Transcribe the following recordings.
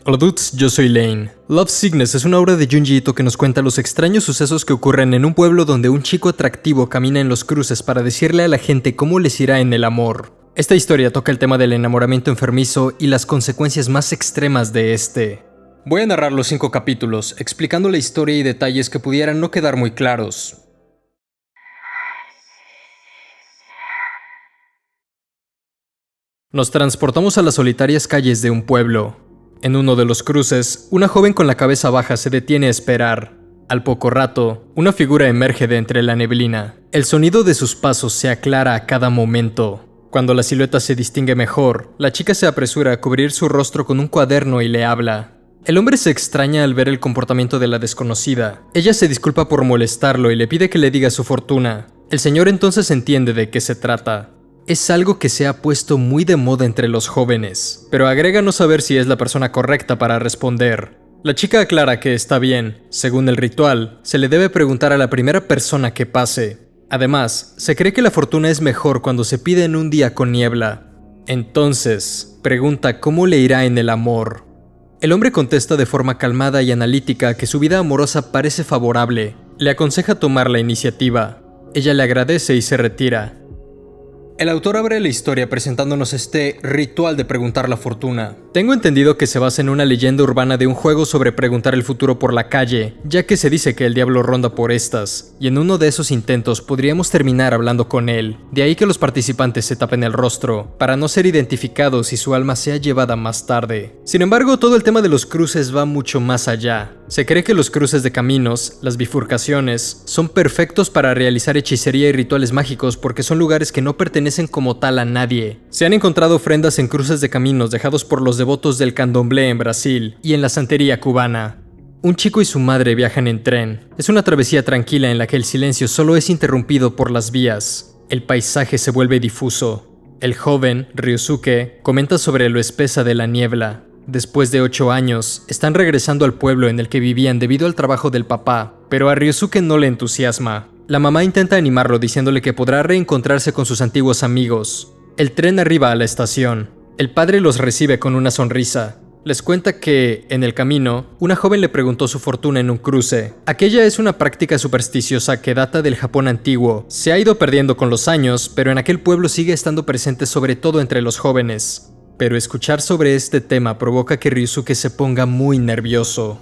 Hola dudes, yo soy Lane. Love Sickness es una obra de Junji Ito que nos cuenta los extraños sucesos que ocurren en un pueblo donde un chico atractivo camina en los cruces para decirle a la gente cómo les irá en el amor. Esta historia toca el tema del enamoramiento enfermizo y las consecuencias más extremas de este. Voy a narrar los 5 capítulos, explicando la historia y detalles que pudieran no quedar muy claros. Nos transportamos a las solitarias calles de un pueblo. En uno de los cruces, una joven con la cabeza baja se detiene a esperar. Al poco rato, una figura emerge de entre la neblina. El sonido de sus pasos se aclara a cada momento. Cuando la silueta se distingue mejor, la chica se apresura a cubrir su rostro con un cuaderno y le habla. El hombre se extraña al ver el comportamiento de la desconocida. Ella se disculpa por molestarlo y le pide que le diga su fortuna. El señor entonces entiende de qué se trata. Es algo que se ha puesto muy de moda entre los jóvenes, pero agrega no saber si es la persona correcta para responder. La chica aclara que está bien. Según el ritual, se le debe preguntar a la primera persona que pase. Además, se cree que la fortuna es mejor cuando se pide en un día con niebla. Entonces, pregunta cómo le irá en el amor. El hombre contesta de forma calmada y analítica que su vida amorosa parece favorable. Le aconseja tomar la iniciativa. Ella le agradece y se retira. El autor abre la historia presentándonos este ritual de preguntar la fortuna. Tengo entendido que se basa en una leyenda urbana de un juego sobre preguntar el futuro por la calle, ya que se dice que el diablo ronda por estas, y en uno de esos intentos podríamos terminar hablando con él. De ahí que los participantes se tapen el rostro, para no ser identificados y su alma sea llevada más tarde. Sin embargo, todo el tema de los cruces va mucho más allá. Se cree que los cruces de caminos, las bifurcaciones, son perfectos para realizar hechicería y rituales mágicos porque son lugares que no pertenecen como tal a nadie. Se han encontrado ofrendas en cruces de caminos dejados por los devotos del candomblé en Brasil y en la santería cubana. Un chico y su madre viajan en tren. Es una travesía tranquila en la que el silencio solo es interrumpido por las vías. El paisaje se vuelve difuso. El joven, Ryusuke, comenta sobre lo espesa de la niebla. Después de 8 años, están regresando al pueblo en el que vivían debido al trabajo del papá, pero a Ryusuke no le entusiasma. La mamá intenta animarlo diciéndole que podrá reencontrarse con sus antiguos amigos. El tren arriba a la estación. El padre los recibe con una sonrisa. Les cuenta que, en el camino, una joven le preguntó su fortuna en un cruce. Aquella es una práctica supersticiosa que data del Japón antiguo. Se ha ido perdiendo con los años, pero en aquel pueblo sigue estando presente sobre todo entre los jóvenes. Pero escuchar sobre este tema provoca que Ryusuke se ponga muy nervioso.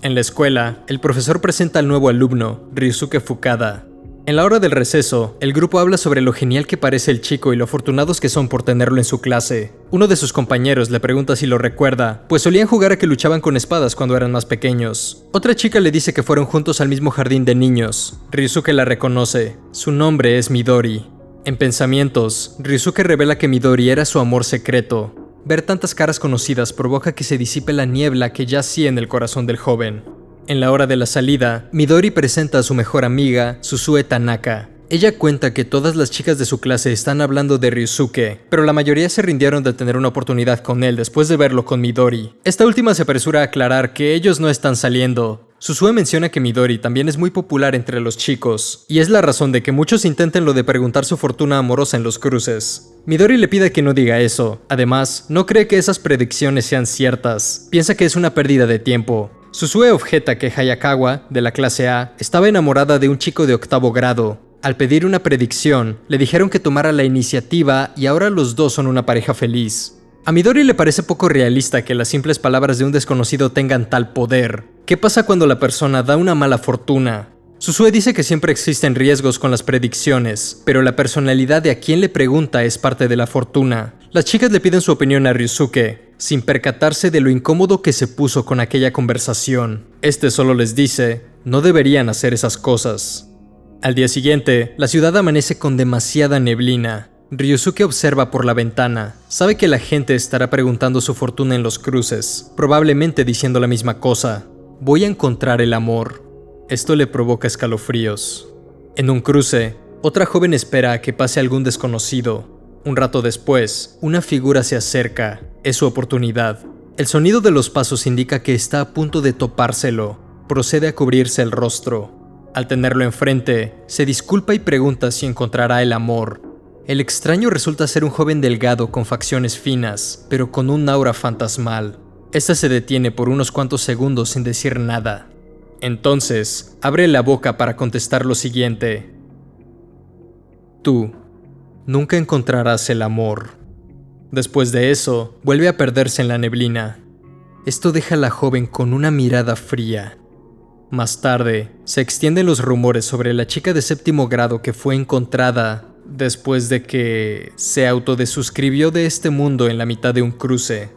En la escuela, el profesor presenta al nuevo alumno, Ryusuke Fukada. En la hora del receso, el grupo habla sobre lo genial que parece el chico y lo afortunados que son por tenerlo en su clase. Uno de sus compañeros le pregunta si lo recuerda, pues solían jugar a que luchaban con espadas cuando eran más pequeños. Otra chica le dice que fueron juntos al mismo jardín de niños. Ryusuke la reconoce. Su nombre es Midori. En pensamientos, Ryusuke revela que Midori era su amor secreto. Ver tantas caras conocidas provoca que se disipe la niebla que yacía en el corazón del joven. En la hora de la salida, Midori presenta a su mejor amiga, Susue Tanaka. Ella cuenta que todas las chicas de su clase están hablando de Ryusuke, pero la mayoría se rindieron de tener una oportunidad con él después de verlo con Midori. Esta última se apresura a aclarar que ellos no están saliendo. Susue menciona que Midori también es muy popular entre los chicos, y es la razón de que muchos intenten lo de preguntar su fortuna amorosa en los cruces. Midori le pide que no diga eso. Además, no cree que esas predicciones sean ciertas. Piensa que es una pérdida de tiempo. Susue objeta que Hayakawa, de la clase A, estaba enamorada de un chico de 8º grado. Al pedir una predicción, le dijeron que tomara la iniciativa y ahora los dos son una pareja feliz. A Midori le parece poco realista que las simples palabras de un desconocido tengan tal poder. ¿Qué pasa cuando la persona da una mala fortuna? Susue dice que siempre existen riesgos con las predicciones, pero la personalidad de a quien le pregunta es parte de la fortuna. Las chicas le piden su opinión a Ryusuke, sin percatarse de lo incómodo que se puso con aquella conversación. Este solo les dice, no deberían hacer esas cosas. Al día siguiente, la ciudad amanece con demasiada neblina. Ryusuke observa por la ventana. Sabe que la gente estará preguntando su fortuna en los cruces, probablemente diciendo la misma cosa. Voy a encontrar el amor. Esto le provoca escalofríos. En un cruce, otra joven espera a que pase algún desconocido. Un rato después, una figura se acerca. Es su oportunidad. El sonido de los pasos indica que está a punto de topárselo. Procede a cubrirse el rostro. Al tenerlo enfrente, se disculpa y pregunta si encontrará el amor. El extraño resulta ser un joven delgado con facciones finas, pero con un aura fantasmal. Esta se detiene por unos cuantos segundos sin decir nada. Entonces, abre la boca para contestar lo siguiente. Tú nunca encontrarás el amor. Después de eso, vuelve a perderse en la neblina. Esto deja a la joven con una mirada fría. Más tarde, se extienden los rumores sobre la chica de 7º grado que fue encontrada después de que se autodesuscribió de este mundo en la mitad de un cruce.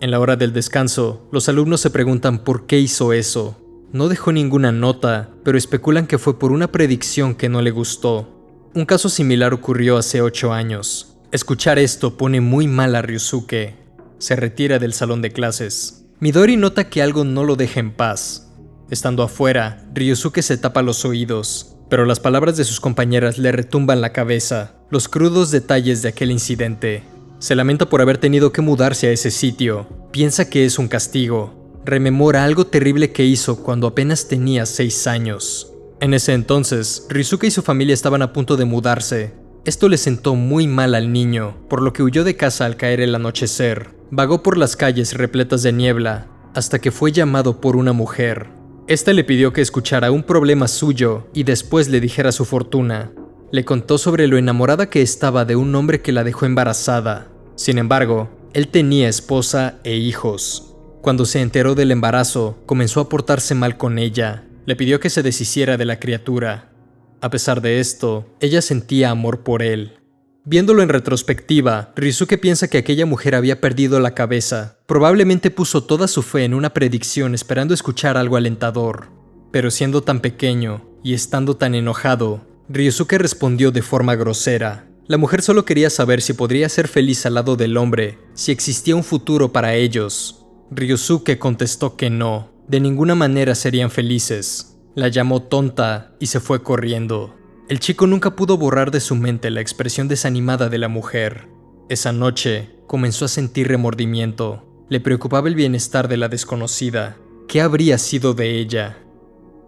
En la hora del descanso, los alumnos se preguntan por qué hizo eso. No dejó ninguna nota, pero especulan que fue por una predicción que no le gustó. Un caso similar ocurrió hace 8 años. Escuchar esto pone muy mal a Ryusuke. Se retira del salón de clases. Midori nota que algo no lo deja en paz. Estando afuera, Ryusuke se tapa los oídos, pero las palabras de sus compañeras le retumban la cabeza, los crudos detalles de aquel incidente. Se lamenta por haber tenido que mudarse a ese sitio. Piensa que es un castigo. Rememora algo terrible que hizo cuando apenas tenía 6 años. En ese entonces, Ryusuke y su familia estaban a punto de mudarse. Esto le sentó muy mal al niño, por lo que huyó de casa al caer el anochecer. Vagó por las calles repletas de niebla, hasta que fue llamado por una mujer. Esta le pidió que escuchara un problema suyo y después le dijera su fortuna. Le contó sobre lo enamorada que estaba de un hombre que la dejó embarazada. Sin embargo, él tenía esposa e hijos. Cuando se enteró del embarazo, comenzó a portarse mal con ella. Le pidió que se deshiciera de la criatura. A pesar de esto, ella sentía amor por él. Viéndolo en retrospectiva, Ryusuke piensa que aquella mujer había perdido la cabeza. Probablemente puso toda su fe en una predicción esperando escuchar algo alentador. Pero siendo tan pequeño y estando tan enojado, Ryusuke respondió de forma grosera. La mujer solo quería saber si podría ser feliz al lado del hombre, si existía un futuro para ellos. Ryusuke contestó que no, de ninguna manera serían felices. La llamó tonta y se fue corriendo. El chico nunca pudo borrar de su mente la expresión desanimada de la mujer. Esa noche, comenzó a sentir remordimiento. Le preocupaba el bienestar de la desconocida. ¿Qué habría sido de ella?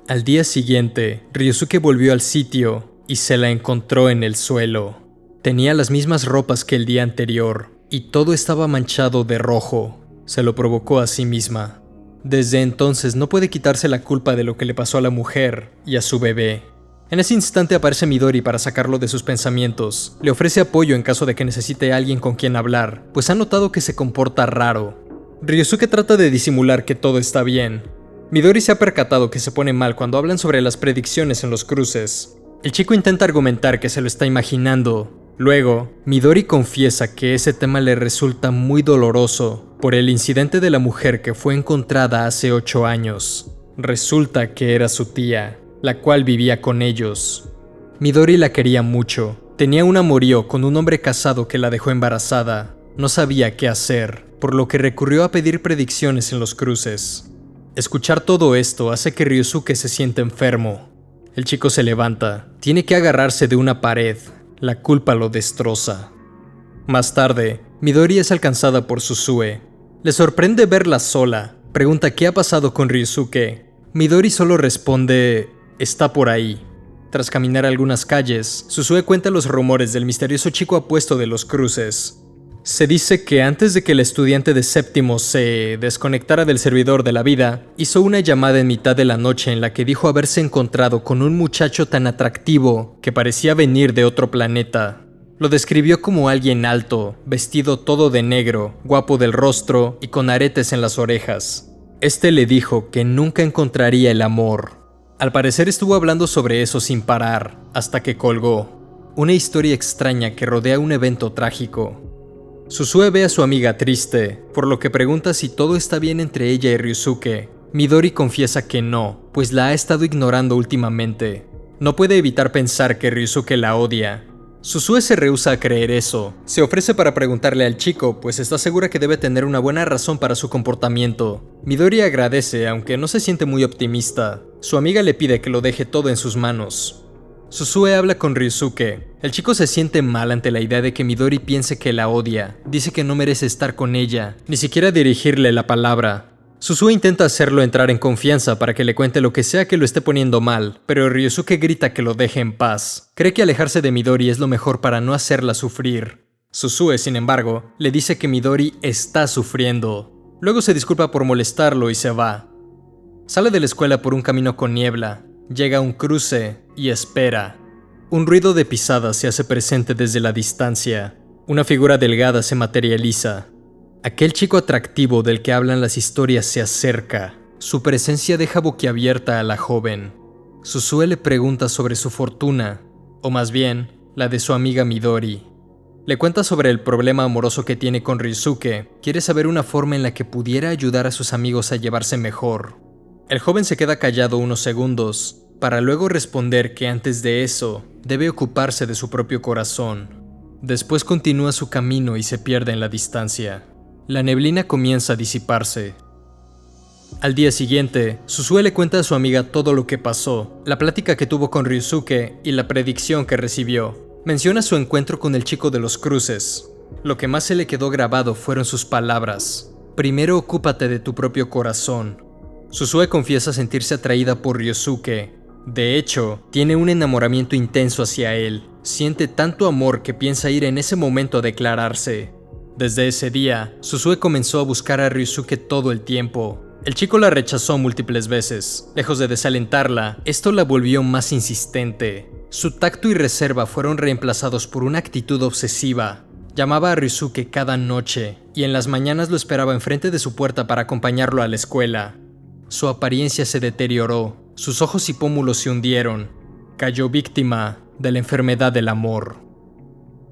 Al día siguiente, Ryusuke volvió al sitio y se la encontró en el suelo. Tenía las mismas ropas que el día anterior y todo estaba manchado de rojo. Se lo provocó a sí misma. Desde entonces no puede quitarse la culpa de lo que le pasó a la mujer y a su bebé. En ese instante aparece Midori para sacarlo de sus pensamientos. Le ofrece apoyo en caso de que necesite a alguien con quien hablar, pues ha notado que se comporta raro. Ryusuke trata de disimular que todo está bien. Midori se ha percatado que se pone mal cuando hablan sobre las predicciones en los cruces. El chico intenta argumentar que se lo está imaginando. Luego, Midori confiesa que ese tema le resulta muy doloroso por el incidente de la mujer que fue encontrada hace 8 años. Resulta que era su tía, la cual vivía con ellos. Midori la quería mucho. Tenía un amorío con un hombre casado que la dejó embarazada. No sabía qué hacer, por lo que recurrió a pedir predicciones en los cruces. Escuchar todo esto hace que Ryusuke se sienta enfermo. El chico se levanta. Tiene que agarrarse de una pared. La culpa lo destroza. Más tarde, Midori es alcanzada por Susue. Le sorprende verla sola. Pregunta qué ha pasado con Ryusuke. Midori solo responde: está por ahí. Tras caminar algunas calles, Susue cuenta los rumores del misterioso chico apuesto de los cruces. Se dice que antes de que el estudiante de 7º se desconectara del servidor de la vida, hizo una llamada en mitad de la noche en la que dijo haberse encontrado con un muchacho tan atractivo que parecía venir de otro planeta. Lo describió como alguien alto, vestido todo de negro, guapo del rostro y con aretes en las orejas. Este le dijo que nunca encontraría el amor. Al parecer estuvo hablando sobre eso sin parar, hasta que colgó. Una historia extraña que rodea un evento trágico. Susue ve a su amiga triste, por lo que pregunta si todo está bien entre ella y Ryusuke. Midori confiesa que no, pues la ha estado ignorando últimamente. No puede evitar pensar que Ryusuke la odia. Susue se rehúsa a creer eso. Se ofrece para preguntarle al chico, pues está segura que debe tener una buena razón para su comportamiento. Midori agradece, aunque no se siente muy optimista. Su amiga le pide que lo deje todo en sus manos. Susue habla con Ryusuke. El chico se siente mal ante la idea de que Midori piense que la odia. Dice que no merece estar con ella, ni siquiera dirigirle la palabra. Susue intenta hacerlo entrar en confianza para que le cuente lo que sea que lo esté poniendo mal, pero Ryusuke grita que lo deje en paz. Cree que alejarse de Midori es lo mejor para no hacerla sufrir. Susue, sin embargo, le dice que Midori está sufriendo. Luego se disculpa por molestarlo y se va. Sale de la escuela por un camino con niebla, llega a un cruce y espera. Un ruido de pisadas se hace presente desde la distancia. Una figura delgada se materializa. Aquel chico atractivo del que hablan las historias se acerca. Su presencia deja boquiabierta a la joven. Susue le pregunta sobre su fortuna, o más bien, la de su amiga Midori. Le cuenta sobre el problema amoroso que tiene con Ryusuke. Quiere saber una forma en la que pudiera ayudar a sus amigos a llevarse mejor. El joven se queda callado unos segundos, para luego responder que antes de eso, debe ocuparse de su propio corazón. Después continúa su camino y se pierde en la distancia. La neblina comienza a disiparse. Al día siguiente, Susue le cuenta a su amiga todo lo que pasó, la plática que tuvo con Ryusuke y la predicción que recibió. Menciona su encuentro con el chico de los cruces. Lo que más se le quedó grabado fueron sus palabras. Primero ocúpate de tu propio corazón. Susue confiesa sentirse atraída por Ryusuke. De hecho, tiene un enamoramiento intenso hacia él. Siente tanto amor que piensa ir en ese momento a declararse. Desde ese día, Susue comenzó a buscar a Ryusuke todo el tiempo. El chico la rechazó múltiples veces. Lejos de desalentarla, esto la volvió más insistente. Su tacto y reserva fueron reemplazados por una actitud obsesiva. Llamaba a Ryusuke cada noche, y en las mañanas lo esperaba enfrente de su puerta para acompañarlo a la escuela. Su apariencia se deterioró, sus ojos y pómulos se hundieron. Cayó víctima de la enfermedad del amor.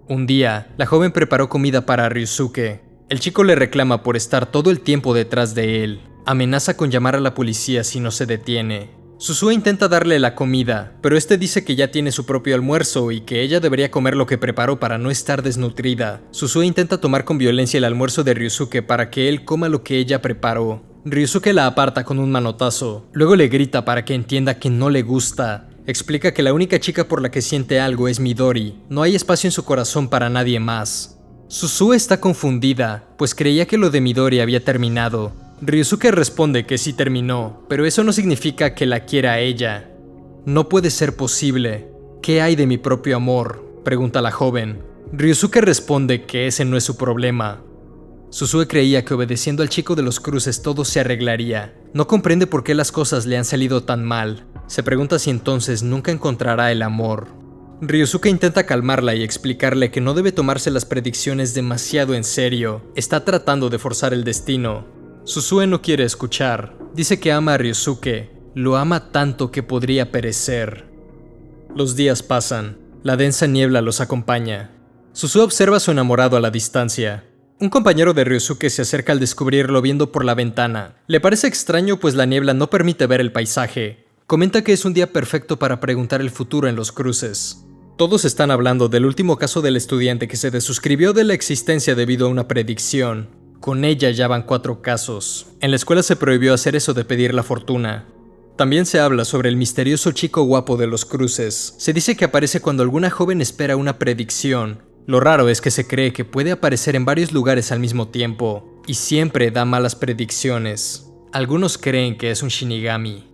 Un día, la joven preparó comida para Ryusuke. El chico le reclama por estar todo el tiempo detrás de él. Amenaza con llamar a la policía si no se detiene. Susue intenta darle la comida, pero este dice que ya tiene su propio almuerzo y que ella debería comer lo que preparó para no estar desnutrida. Susue intenta tomar con violencia el almuerzo de Ryusuke para que él coma lo que ella preparó. Ryusuke la aparta con un manotazo. Luego le grita para que entienda que no le gusta. Explica que la única chica por la que siente algo es Midori. No hay espacio en su corazón para nadie más. Susue está confundida, pues creía que lo de Midori había terminado. Ryusuke responde que sí terminó, pero eso no significa que la quiera a ella. No puede ser posible. ¿Qué hay de mi propio amor?, pregunta la joven. Ryusuke responde que ese no es su problema. Susue creía que obedeciendo al chico de los cruces todo se arreglaría. No comprende por qué las cosas le han salido tan mal. Se pregunta si entonces nunca encontrará el amor. Ryusuke intenta calmarla y explicarle que no debe tomarse las predicciones demasiado en serio. Está tratando de forzar el destino. Susue no quiere escuchar. Dice que ama a Ryusuke. Lo ama tanto que podría perecer. Los días pasan. La densa niebla los acompaña. Susue observa a su enamorado a la distancia. Un compañero de Ryusuke se acerca al descubrirlo viendo por la ventana. Le parece extraño pues la niebla no permite ver el paisaje. Comenta que es un día perfecto para preguntar el futuro en los cruces. Todos están hablando del último caso del estudiante que se desuscribió de la existencia debido a una predicción. Con ella ya van 4 casos. En la escuela se prohibió hacer eso de pedir la fortuna. También se habla sobre el misterioso chico guapo de los cruces. Se dice que aparece cuando alguna joven espera una predicción. Lo raro es que se cree que puede aparecer en varios lugares al mismo tiempo, y siempre da malas predicciones. Algunos creen que es un Shinigami.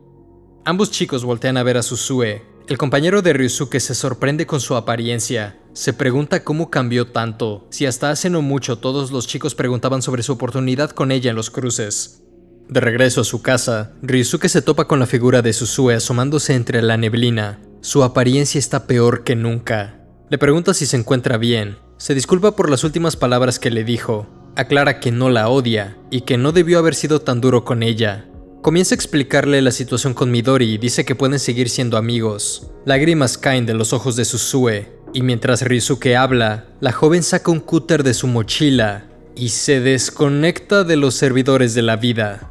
Ambos chicos voltean a ver a Susue. El compañero de Ryusuke se sorprende con su apariencia. Se pregunta cómo cambió tanto, si hasta hace no mucho todos los chicos preguntaban sobre su oportunidad con ella en los cruces. De regreso a su casa, Ryusuke se topa con la figura de Susue asomándose entre la neblina. Su apariencia está peor que nunca. Le pregunta si se encuentra bien. Se disculpa por las últimas palabras que le dijo. Aclara que no la odia y que no debió haber sido tan duro con ella. Comienza a explicarle la situación con Midori y dice que pueden seguir siendo amigos. Lágrimas caen de los ojos de Susue, y mientras Ryusuke habla, la joven saca un cúter de su mochila y se desconecta de los servidores de la vida.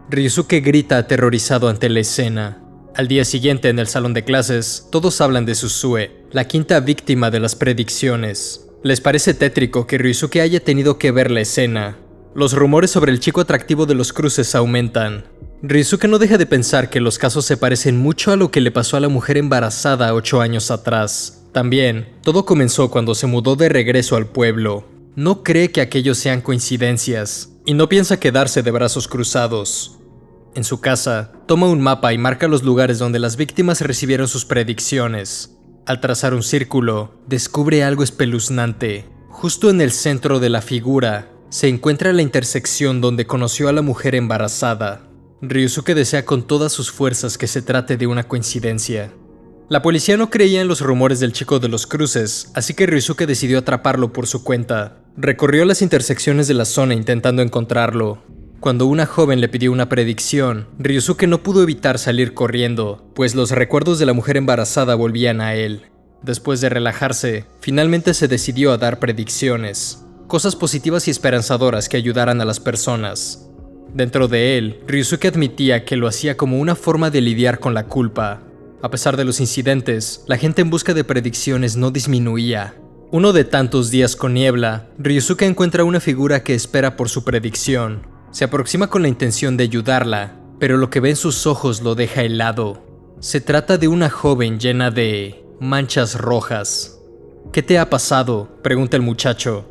Ryusuke grita aterrorizado ante la escena. Al día siguiente, en el salón de clases, todos hablan de Susue, la quinta víctima de las predicciones. Les parece tétrico que Ryusuke haya tenido que ver la escena. Los rumores sobre el chico atractivo de los cruces aumentan. Ryusuke no deja de pensar que los casos se parecen mucho a lo que le pasó a la mujer embarazada 8 años atrás. También, todo comenzó cuando se mudó de regreso al pueblo. No cree que aquellos sean coincidencias, y no piensa quedarse de brazos cruzados. En su casa, toma un mapa y marca los lugares donde las víctimas recibieron sus predicciones. Al trazar un círculo, descubre algo espeluznante. Justo en el centro de la figura, se encuentra la intersección donde conoció a la mujer embarazada. Ryusuke desea con todas sus fuerzas que se trate de una coincidencia. La policía no creía en los rumores del chico de los cruces, así que Ryusuke decidió atraparlo por su cuenta. Recorrió las intersecciones de la zona intentando encontrarlo. Cuando una joven le pidió una predicción, Ryusuke no pudo evitar salir corriendo, pues los recuerdos de la mujer embarazada volvían a él. Después de relajarse, finalmente se decidió a dar predicciones, cosas positivas y esperanzadoras que ayudaran a las personas. Dentro de él, Ryusuke admitía que lo hacía como una forma de lidiar con la culpa. A pesar de los incidentes, la gente en busca de predicciones no disminuía. Uno de tantos días con niebla, Ryusuke encuentra una figura que espera por su predicción. Se aproxima con la intención de ayudarla, pero lo que ve en sus ojos lo deja helado. Se trata de una joven llena de manchas rojas. ¿Qué te ha pasado?, pregunta el muchacho.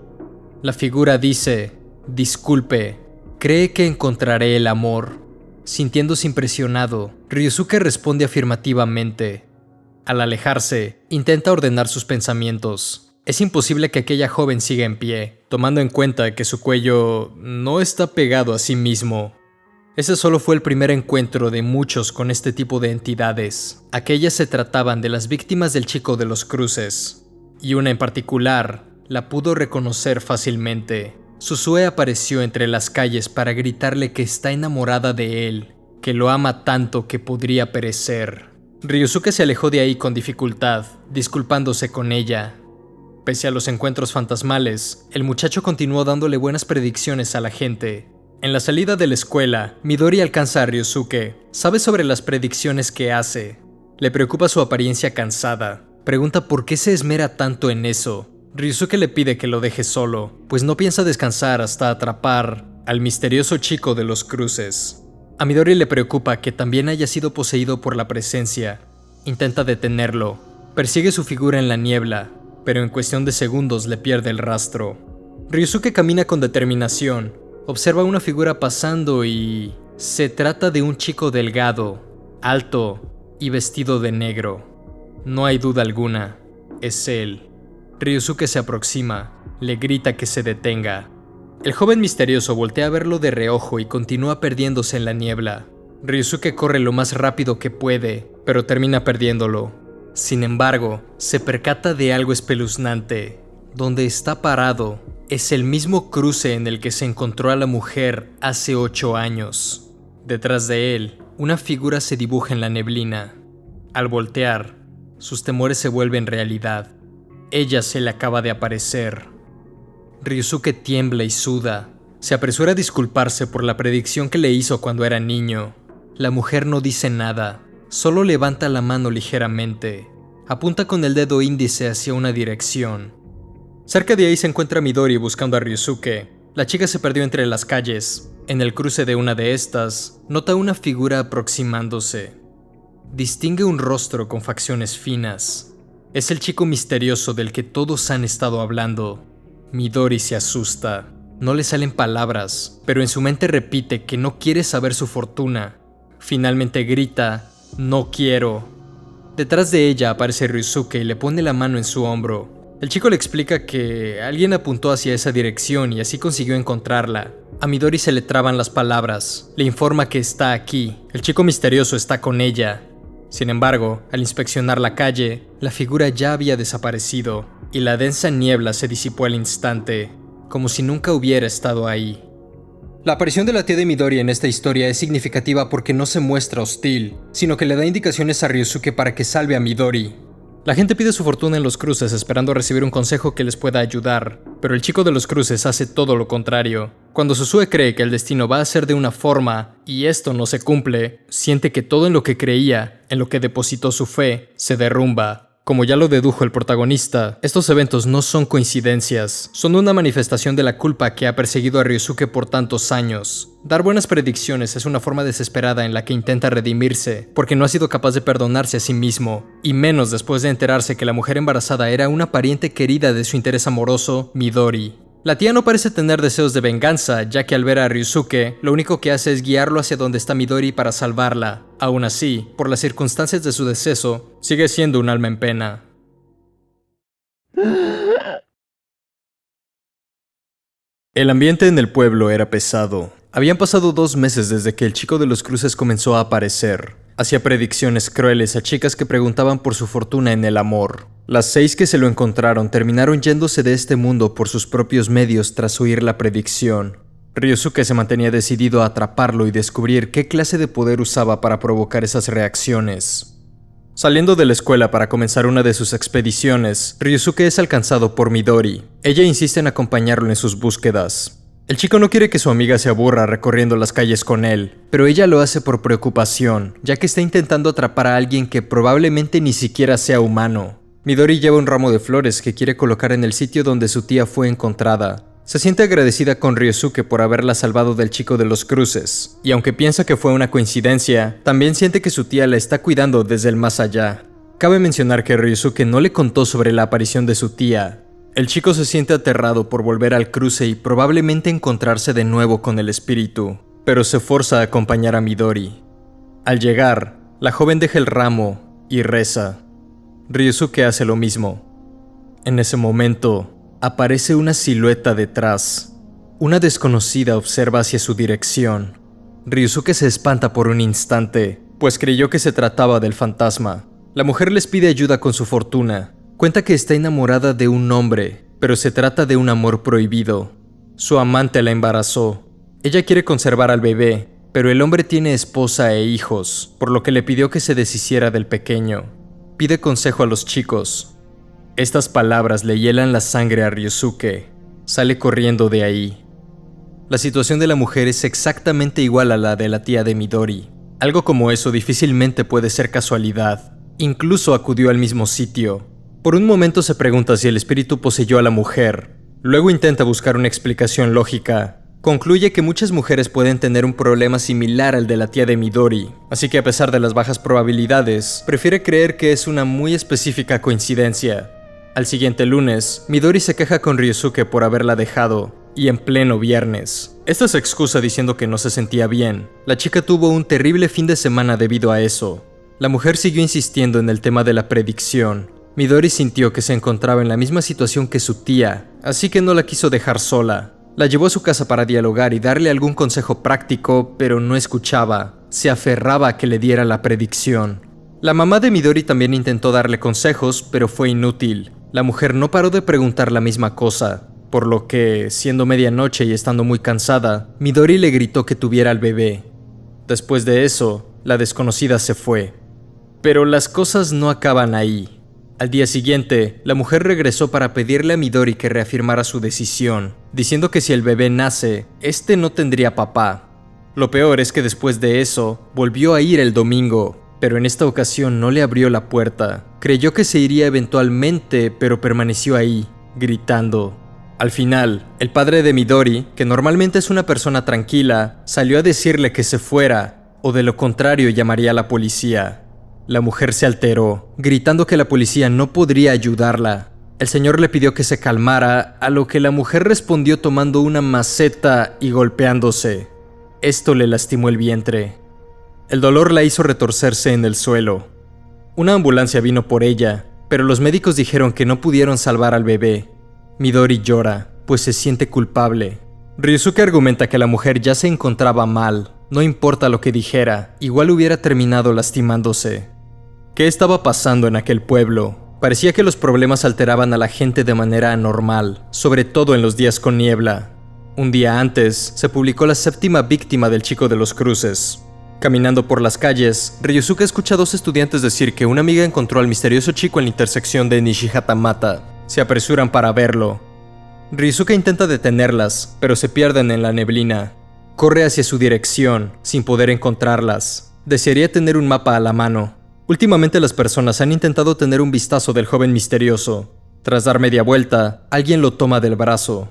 La figura dice: disculpe, ¿cree que encontraré el amor? Sintiéndose impresionado, Ryusuke responde afirmativamente. Al alejarse, intenta ordenar sus pensamientos. Es imposible que aquella joven siga en pie, tomando en cuenta que su cuello no está pegado a sí mismo. Ese solo fue el primer encuentro de muchos con este tipo de entidades. Aquellas se trataban de las víctimas del chico de los cruces, y una en particular la pudo reconocer fácilmente. Susue apareció entre las calles para gritarle que está enamorada de él, que lo ama tanto que podría perecer. Ryusuke se alejó de ahí con dificultad, disculpándose con ella. Pese a los encuentros fantasmales, el muchacho continuó dándole buenas predicciones a la gente. En la salida de la escuela, Midori alcanza a Ryusuke. Sabe sobre las predicciones que hace. Le preocupa su apariencia cansada. Pregunta por qué se esmera tanto en eso. Ryusuke le pide que lo deje solo, pues no piensa descansar hasta atrapar al misterioso chico de los cruces. A Midori le preocupa que también haya sido poseído por la presencia. Intenta detenerlo. Persigue su figura en la niebla, pero en cuestión de segundos le pierde el rastro. Ryusuke camina con determinación. Observa una figura pasando y se trata de un chico delgado, alto y vestido de negro. No hay duda alguna, es él. Ryusuke se aproxima, le grita que se detenga. El joven misterioso voltea a verlo de reojo y continúa perdiéndose en la niebla. Ryusuke corre lo más rápido que puede, pero termina perdiéndolo. Sin embargo, se percata de algo espeluznante. Donde está parado es el mismo cruce en el que se encontró a la mujer hace 8 años. Detrás de él, una figura se dibuja en la neblina. Al voltear, sus temores se vuelven realidad. Ella se le acaba de aparecer. Ryusuke tiembla y suda. Se apresura a disculparse por la predicción que le hizo cuando era niño. La mujer no dice nada, solo levanta la mano ligeramente. Apunta con el dedo índice hacia una dirección. Cerca de ahí se encuentra Midori buscando a Ryusuke. La chica se perdió entre las calles. En el cruce de una de estas, nota una figura aproximándose. Distingue un rostro con facciones finas. Es el chico misterioso del que todos han estado hablando. Midori se asusta. No le salen palabras, pero en su mente repite que no quiere saber su fortuna. Finalmente grita: no quiero. Detrás de ella aparece Ryusuke y le pone la mano en su hombro. El chico le explica que alguien apuntó hacia esa dirección y así consiguió encontrarla. A Midori se le traban las palabras. Le informa que está aquí. El chico misterioso está con ella. Sin embargo, al inspeccionar la calle, la figura ya había desaparecido y la densa niebla se disipó al instante, como si nunca hubiera estado ahí. La aparición de la tía de Midori en esta historia es significativa porque no se muestra hostil, sino que le da indicaciones a Ryusuke para que salve a Midori. La gente pide su fortuna en los cruces esperando recibir un consejo que les pueda ayudar, pero el chico de los cruces hace todo lo contrario. Cuando Susue cree que el destino va a ser de una forma y esto no se cumple, siente que todo en lo que creía, en lo que depositó su fe, se derrumba. Como ya lo dedujo el protagonista, estos eventos no son coincidencias, son una manifestación de la culpa que ha perseguido a Ryusuke por tantos años. Dar buenas predicciones es una forma desesperada en la que intenta redimirse, porque no ha sido capaz de perdonarse a sí mismo, y menos después de enterarse que la mujer embarazada era una pariente querida de su interés amoroso, Midori. La tía no parece tener deseos de venganza, ya que al ver a Ryusuke, lo único que hace es guiarlo hacia donde está Midori para salvarla. Aún así, por las circunstancias de su deceso, sigue siendo un alma en pena. El ambiente en el pueblo era pesado. Habían pasado 2 meses desde que el chico de los cruces comenzó a aparecer. Hacía predicciones crueles a chicas que preguntaban por su fortuna en el amor. Las 6 que se lo encontraron terminaron yéndose de este mundo por sus propios medios tras oír la predicción. Ryosuke se mantenía decidido a atraparlo y descubrir qué clase de poder usaba para provocar esas reacciones. Saliendo de la escuela para comenzar una de sus expediciones, Ryosuke es alcanzado por Midori. Ella insiste en acompañarlo en sus búsquedas. El chico no quiere que su amiga se aburra recorriendo las calles con él, pero ella lo hace por preocupación, ya que está intentando atrapar a alguien que probablemente ni siquiera sea humano. Midori lleva un ramo de flores que quiere colocar en el sitio donde su tía fue encontrada. Se siente agradecida con Ryosuke por haberla salvado del chico de los cruces, y aunque piensa que fue una coincidencia, también siente que su tía la está cuidando desde el más allá. Cabe mencionar que Ryosuke no le contó sobre la aparición de su tía. El chico se siente aterrado por volver al cruce y probablemente encontrarse de nuevo con el espíritu, pero se forza a acompañar a Midori. Al llegar, la joven deja el ramo y reza. Ryosuke hace lo mismo. En ese momento, aparece una silueta detrás. Una desconocida observa hacia su dirección. Ryosuke se espanta por un instante, pues creyó que se trataba del fantasma. La mujer les pide ayuda con su fortuna. Cuenta que está enamorada de un hombre, pero se trata de un amor prohibido. Su amante la embarazó. Ella quiere conservar al bebé, pero el hombre tiene esposa e hijos, por lo que le pidió que se deshiciera del pequeño. Pide consejo a los chicos. Estas palabras le hielan la sangre a Ryosuke. Sale corriendo de ahí. La situación de la mujer es exactamente igual a la de la tía de Midori. Algo como eso difícilmente puede ser casualidad. Incluso acudió al mismo sitio. Por un momento se pregunta si el espíritu poseyó a la mujer. Luego intenta buscar una explicación lógica. Concluye que muchas mujeres pueden tener un problema similar al de la tía de Midori, así que a pesar de las bajas probabilidades, prefiere creer que es una muy específica coincidencia. Al siguiente lunes, Midori se queja con Ryosuke por haberla dejado, y en pleno viernes. Esta se excusa diciendo que no se sentía bien. La chica tuvo un terrible fin de semana debido a eso. La mujer siguió insistiendo en el tema de la predicción. Midori sintió que se encontraba en la misma situación que su tía, así que no la quiso dejar sola. La llevó a su casa para dialogar y darle algún consejo práctico, pero no escuchaba. Se aferraba a que le diera la predicción. La mamá de Midori también intentó darle consejos, pero fue inútil. La mujer no paró de preguntar la misma cosa, por lo que, siendo medianoche y estando muy cansada, Midori le gritó que tuviera al bebé. Después de eso, la desconocida se fue. Pero las cosas no acaban ahí. Al día siguiente, la mujer regresó para pedirle a Midori que reafirmara su decisión, diciendo que si el bebé nace, este no tendría papá. Lo peor es que después de eso, volvió a ir el domingo, pero en esta ocasión no le abrió la puerta. Creyó que se iría eventualmente, pero permaneció ahí, gritando. Al final, el padre de Midori, que normalmente es una persona tranquila, salió a decirle que se fuera, o de lo contrario llamaría a la policía. La mujer se alteró, gritando que la policía no podría ayudarla. El señor le pidió que se calmara, a lo que la mujer respondió tomando una maceta y golpeándose. Esto le lastimó el vientre. El dolor la hizo retorcerse en el suelo. Una ambulancia vino por ella, pero los médicos dijeron que no pudieron salvar al bebé. Midori llora, pues se siente culpable. Ryosuke argumenta que la mujer ya se encontraba mal. No importa lo que dijera, igual hubiera terminado lastimándose. ¿Qué estaba pasando en aquel pueblo? Parecía que los problemas alteraban a la gente de manera anormal, sobre todo en los días con niebla. Un día antes, se publicó la 7ª víctima del chico de los cruces. Caminando por las calles, Ryosuke escucha a 2 estudiantes decir que una amiga encontró al misterioso chico en la intersección de Nishihatamata. Se apresuran para verlo. Ryosuke intenta detenerlas, pero se pierden en la neblina. Corre hacia su dirección, sin poder encontrarlas. Desearía tener un mapa a la mano. Últimamente las personas han intentado tener un vistazo del joven misterioso. Tras dar media vuelta, alguien lo toma del brazo.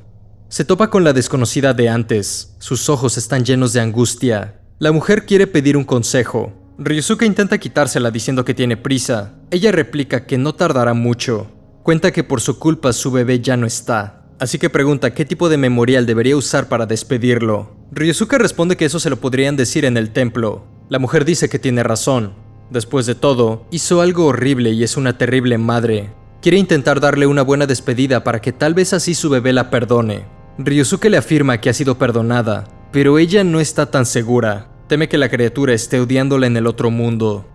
Se topa con la desconocida de antes. Sus ojos están llenos de angustia. La mujer quiere pedir un consejo. Ryosuke intenta quitársela diciendo que tiene prisa. Ella replica que no tardará mucho. Cuenta que por su culpa su bebé ya no está. Así que pregunta qué tipo de memorial debería usar para despedirlo. Ryosuke responde que eso se lo podrían decir en el templo. La mujer dice que tiene razón. Después de todo, hizo algo horrible y es una terrible madre. Quiere intentar darle una buena despedida para que tal vez así su bebé la perdone. Ryusuke le afirma que ha sido perdonada, pero ella no está tan segura. Teme que la criatura esté odiándola en el otro mundo.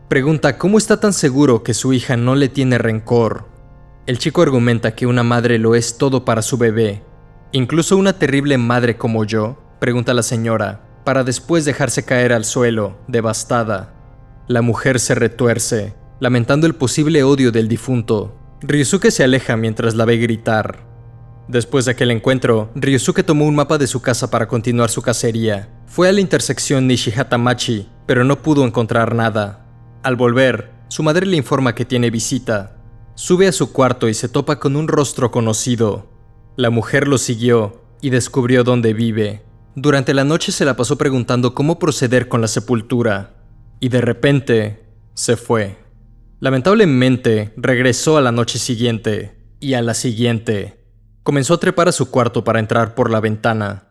Pregunta cómo está tan seguro que su hija no le tiene rencor. El chico argumenta que una madre lo es todo para su bebé. ¿Incluso una terrible madre como yo?, pregunta la señora, para después dejarse caer al suelo, devastada. La mujer se retuerce, lamentando el posible odio del difunto. Ryusuke se aleja mientras la ve gritar. Después de aquel encuentro, Ryusuke tomó un mapa de su casa para continuar su cacería. Fue a la intersección Nishihatamachi, pero no pudo encontrar nada. Al volver, su madre le informa que tiene visita. Sube a su cuarto y se topa con un rostro conocido. La mujer lo siguió y descubrió dónde vive. Durante la noche se la pasó preguntando cómo proceder con la sepultura. Y de repente, se fue. Lamentablemente, regresó a la noche siguiente. Y a la siguiente. Comenzó a trepar a su cuarto para entrar por la ventana.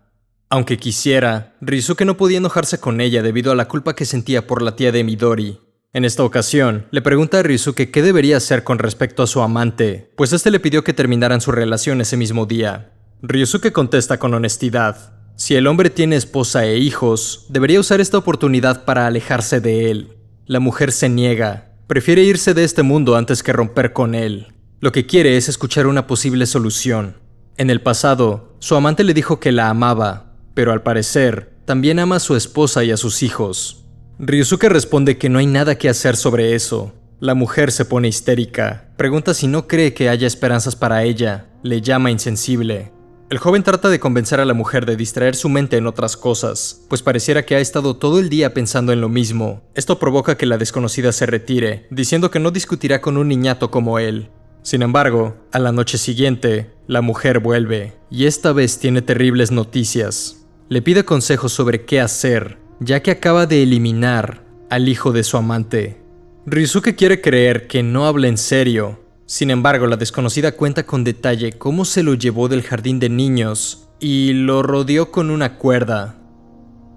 Aunque quisiera, Ryusuke no podía enojarse con ella debido a la culpa que sentía por la tía de Midori. En esta ocasión, le pregunta a Ryusuke qué debería hacer con respecto a su amante, pues este le pidió que terminaran su relación ese mismo día. Ryusuke contesta con honestidad. Si el hombre tiene esposa e hijos, debería usar esta oportunidad para alejarse de él. La mujer se niega. Prefiere irse de este mundo antes que romper con él. Lo que quiere es escuchar una posible solución. En el pasado, su amante le dijo que la amaba, pero al parecer, también ama a su esposa y a sus hijos. Ryusuke responde que no hay nada que hacer sobre eso. La mujer se pone histérica. Pregunta si no cree que haya esperanzas para ella. Le llama insensible. El joven trata de convencer a la mujer de distraer su mente en otras cosas, pues pareciera que ha estado todo el día pensando en lo mismo. Esto provoca que la desconocida se retire, diciendo que no discutirá con un niñato como él. Sin embargo, a la noche siguiente, la mujer vuelve, y esta vez tiene terribles noticias. Le pide consejos sobre qué hacer, ya que acaba de eliminar al hijo de su amante. Ryusuke quiere creer que no habla en serio. Sin embargo, la desconocida cuenta con detalle cómo se lo llevó del jardín de niños y lo rodeó con una cuerda.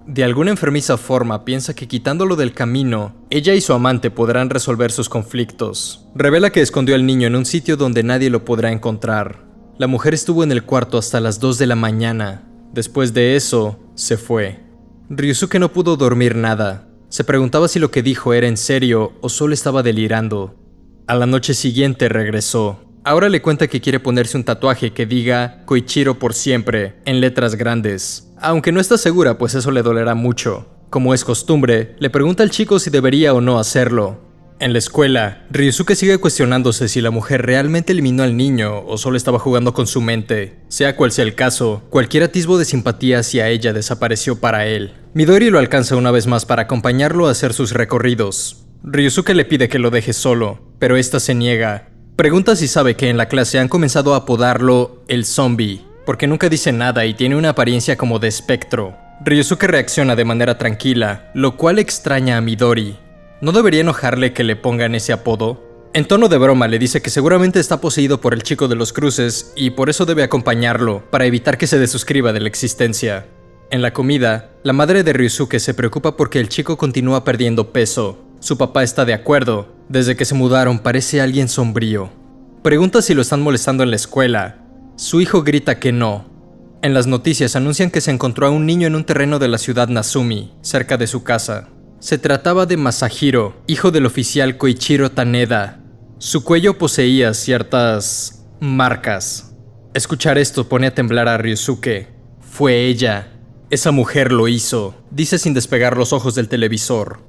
De alguna enfermiza forma piensa que quitándolo del camino, ella y su amante podrán resolver sus conflictos. Revela que escondió al niño en un sitio donde nadie lo podrá encontrar. La mujer estuvo en el cuarto hasta las 2 de la mañana. Después de eso, se fue. Ryusuke no pudo dormir nada. Se preguntaba si lo que dijo era en serio o solo estaba delirando. A la noche siguiente regresó. Ahora le cuenta que quiere ponerse un tatuaje que diga Koichiro por siempre, en letras grandes. Aunque no está segura, pues eso le dolerá mucho. Como es costumbre, le pregunta al chico si debería o no hacerlo. En la escuela, Ryusuke sigue cuestionándose si la mujer realmente eliminó al niño o solo estaba jugando con su mente. Sea cual sea el caso, cualquier atisbo de simpatía hacia ella desapareció para él. Midori lo alcanza una vez más para acompañarlo a hacer sus recorridos. Ryusuke le pide que lo deje solo, pero esta se niega. Pregunta si sabe que en la clase han comenzado a apodarlo el zombie, porque nunca dice nada y tiene una apariencia como de espectro. Ryusuke reacciona de manera tranquila, lo cual extraña a Midori. ¿No debería enojarle que le pongan ese apodo? En tono de broma le dice que seguramente está poseído por el chico de los cruces y por eso debe acompañarlo, para evitar que se desuscriba de la existencia. En la comida, la madre de Ryusuke se preocupa porque el chico continúa perdiendo peso. Su papá está de acuerdo. Desde que se mudaron parece alguien sombrío. Pregunta si lo están molestando en la escuela. Su hijo grita que no. En las noticias anuncian que se encontró a un niño en un terreno de la ciudad Nazumi, cerca de su casa. Se trataba de Masahiro, hijo del oficial Koichiro Taneda. Su cuello poseía ciertas marcas. Escuchar esto pone a temblar a Ryusuke. Fue ella. Esa mujer lo hizo, dice sin despegar los ojos del televisor.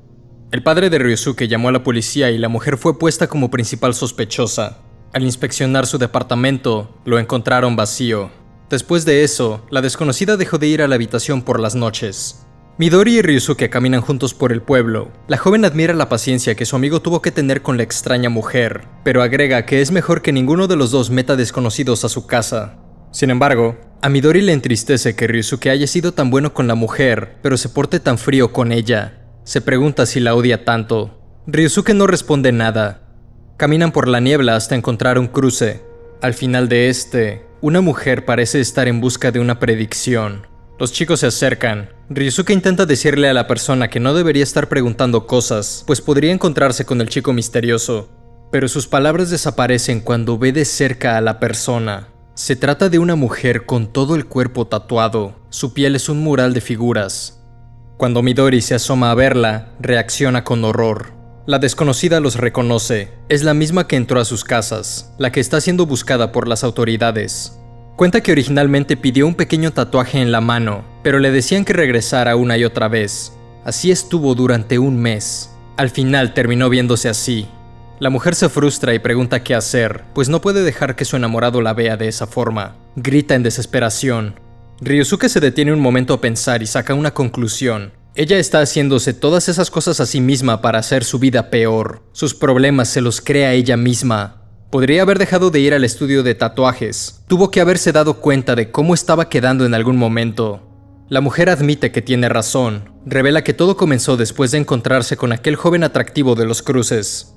El padre de Ryusuke llamó a la policía y la mujer fue puesta como principal sospechosa. Al inspeccionar su departamento, lo encontraron vacío. Después de eso, la desconocida dejó de ir a la habitación por las noches. Midori y Ryusuke caminan juntos por el pueblo. La joven admira la paciencia que su amigo tuvo que tener con la extraña mujer, pero agrega que es mejor que ninguno de los dos meta desconocidos a su casa. Sin embargo, a Midori le entristece que Ryusuke haya sido tan bueno con la mujer, pero se porte tan frío con ella. Se pregunta si la odia tanto. Ryusuke no responde nada. Caminan por la niebla hasta encontrar un cruce. Al final de una mujer parece estar en busca de una predicción. Los chicos se acercan. Ryusuke intenta decirle a la persona que no debería estar preguntando cosas, pues podría encontrarse con el chico misterioso. Pero sus palabras desaparecen cuando ve de cerca a la persona. Se trata de una mujer con todo el cuerpo tatuado. Su piel es un mural de figuras. Cuando Midori se asoma a verla, reacciona con horror. La desconocida los reconoce. Es la misma que entró a sus casas, la que está siendo buscada por las autoridades. Cuenta que originalmente pidió un pequeño tatuaje en la mano, pero le decían que regresara una y otra vez. Así estuvo durante un mes. Al final terminó viéndose así. La mujer se frustra y pregunta qué hacer, pues no puede dejar que su enamorado la vea de esa forma. Grita en desesperación. Ryosuke se detiene un momento a pensar y saca una conclusión. Ella está haciéndose todas esas cosas a sí misma para hacer su vida peor. Sus problemas se los crea ella misma. Podría haber dejado de ir al estudio de tatuajes. Tuvo que haberse dado cuenta de cómo estaba quedando en algún momento. La mujer admite que tiene razón. Revela que todo comenzó después de encontrarse con aquel joven atractivo de los cruces.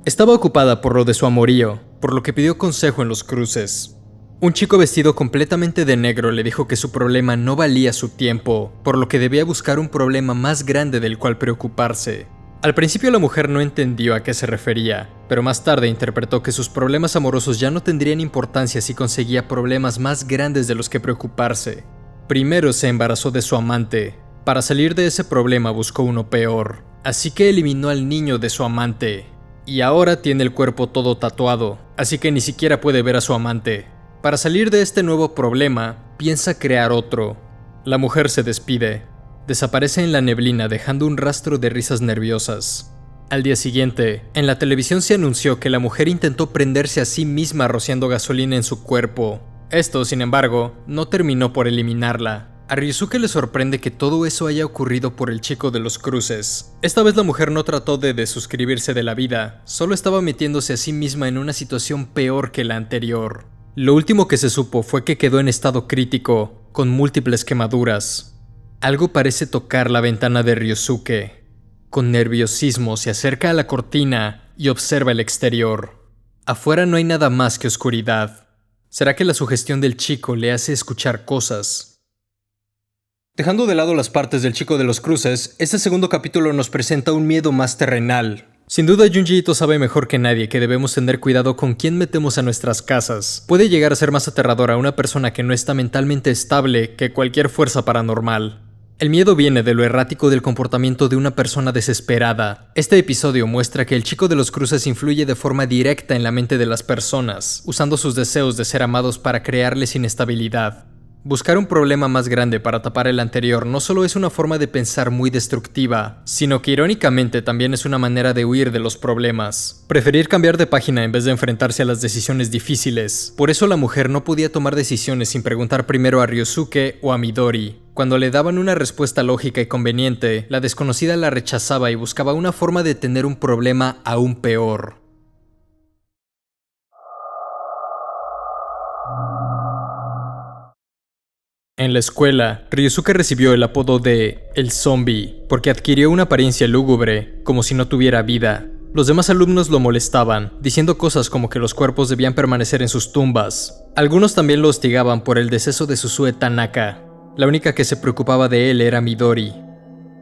Estaba ocupada por lo de su amorío, por lo que pidió consejo en los cruces. Un chico vestido completamente de negro le dijo que su problema no valía su tiempo, por lo que debía buscar un problema más grande del cual preocuparse. Al principio la mujer no entendió a qué se refería, pero más tarde interpretó que sus problemas amorosos ya no tendrían importancia si conseguía problemas más grandes de los que preocuparse. Primero se embarazó de su amante. Para salir de ese problema buscó uno peor, así que eliminó al niño de su amante. Y ahora tiene el cuerpo todo tatuado, así que ni siquiera puede ver a su amante. Para salir de este nuevo problema, piensa crear otro. La mujer se despide. Desaparece en la neblina dejando un rastro de risas nerviosas. Al día siguiente, en la televisión se anunció que la mujer intentó prenderse a sí misma rociando gasolina en su cuerpo. Esto, sin embargo, no terminó por eliminarla. A Ryosuke le sorprende que todo eso haya ocurrido por el chico de los cruces. Esta vez la mujer no trató de desuscribirse de la vida, solo estaba metiéndose a sí misma en una situación peor que la anterior. Lo último que se supo fue que quedó en estado crítico, con múltiples quemaduras. Algo parece tocar la ventana de Ryosuke. Con nerviosismo se acerca a la cortina y observa el exterior. Afuera no hay nada más que oscuridad. ¿Será que la sugestión del chico le hace escuchar cosas? Dejando de lado las partes del chico de los cruces, este segundo capítulo nos presenta un miedo más terrenal. Sin duda Junji Ito sabe mejor que nadie que debemos tener cuidado con quién metemos a nuestras casas. Puede llegar a ser más aterradora una persona que no está mentalmente estable que cualquier fuerza paranormal. El miedo viene de lo errático del comportamiento de una persona desesperada. Este episodio muestra que el chico de los cruces influye de forma directa en la mente de las personas, usando sus deseos de ser amados para crearles inestabilidad. Buscar un problema más grande para tapar el anterior no solo es una forma de pensar muy destructiva, sino que irónicamente también es una manera de huir de los problemas. Preferir cambiar de página en vez de enfrentarse a las decisiones difíciles. Por eso la mujer no podía tomar decisiones sin preguntar primero a Ryosuke o a Midori. Cuando le daban una respuesta lógica y conveniente, la desconocida la rechazaba y buscaba una forma de tener un problema aún peor. En la escuela, Ryosuke recibió el apodo de El Zombie porque adquirió una apariencia lúgubre, como si no tuviera vida. Los demás alumnos lo molestaban, diciendo cosas como que los cuerpos debían permanecer en sus tumbas. Algunos también lo hostigaban por el deceso de Susue Tanaka. La única que se preocupaba de él era Midori.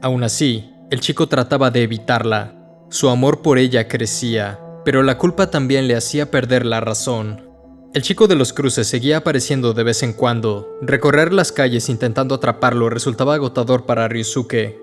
Aún así, el chico trataba de evitarla. Su amor por ella crecía, pero la culpa también le hacía perder la razón. El chico de los cruces seguía apareciendo de vez en cuando. Recorrer las calles intentando atraparlo resultaba agotador para Ryosuke.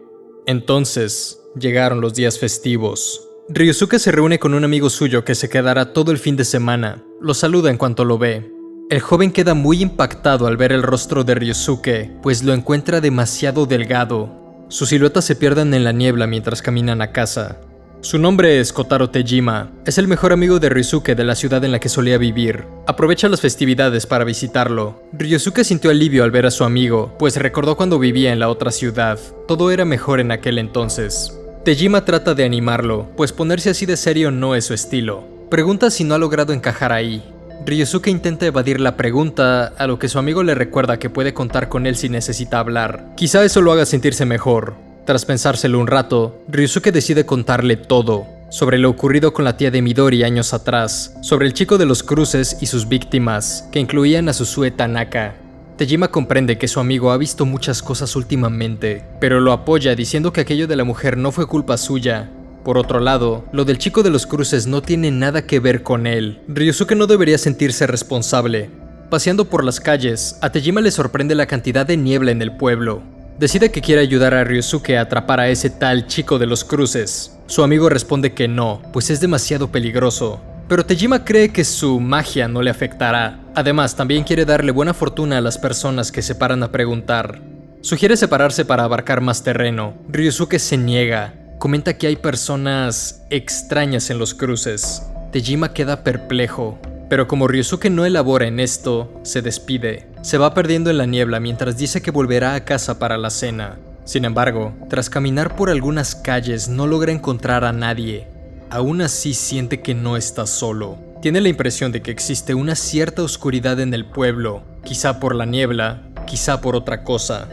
Entonces, llegaron los días festivos. Ryosuke se reúne con un amigo suyo que se quedará todo el fin de semana. Lo saluda en cuanto lo ve. El joven queda muy impactado al ver el rostro de Ryosuke, pues lo encuentra demasiado delgado. Sus siluetas se pierden en la niebla mientras caminan a casa. Su nombre es Kotaro Tejima. Es el mejor amigo de Ryosuke de la ciudad en la que solía vivir. Aprovecha las festividades para visitarlo. Ryosuke sintió alivio al ver a su amigo, pues recordó cuando vivía en la otra ciudad. Todo era mejor en aquel entonces. Tejima trata de animarlo, pues ponerse así de serio no es su estilo. Pregunta si no ha logrado encajar ahí. Ryosuke intenta evadir la pregunta, a lo que su amigo le recuerda que puede contar con él si necesita hablar. Quizá eso lo haga sentirse mejor. Tras pensárselo un rato, Ryosuke decide contarle todo, sobre lo ocurrido con la tía de Midori años atrás, sobre el chico de los cruces y sus víctimas, que incluían a Susue Tanaka. Tejima comprende que su amigo ha visto muchas cosas últimamente, pero lo apoya diciendo que aquello de la mujer no fue culpa suya. Por otro lado, lo del chico de los cruces no tiene nada que ver con él. Ryosuke no debería sentirse responsable. Paseando por las calles, a Tejima le sorprende la cantidad de niebla en el pueblo. Decide que quiere ayudar a Ryosuke a atrapar a ese tal chico de los cruces. Su amigo responde que no, pues es demasiado peligroso. Pero Tejima cree que su magia no le afectará. Además, también quiere darle buena fortuna a las personas que se paran a preguntar. Sugiere separarse para abarcar más terreno. Ryosuke se niega. Comenta que hay personas extrañas en los cruces. Tejima queda perplejo. Pero como Ryosuke no elabora en esto, se despide. Se va perdiendo en la niebla mientras dice que volverá a casa para la cena. Sin embargo, tras caminar por algunas calles no logra encontrar a nadie. Aún así siente que no está solo. Tiene la impresión de que existe una cierta oscuridad en el pueblo, quizá por la niebla, quizá por otra cosa.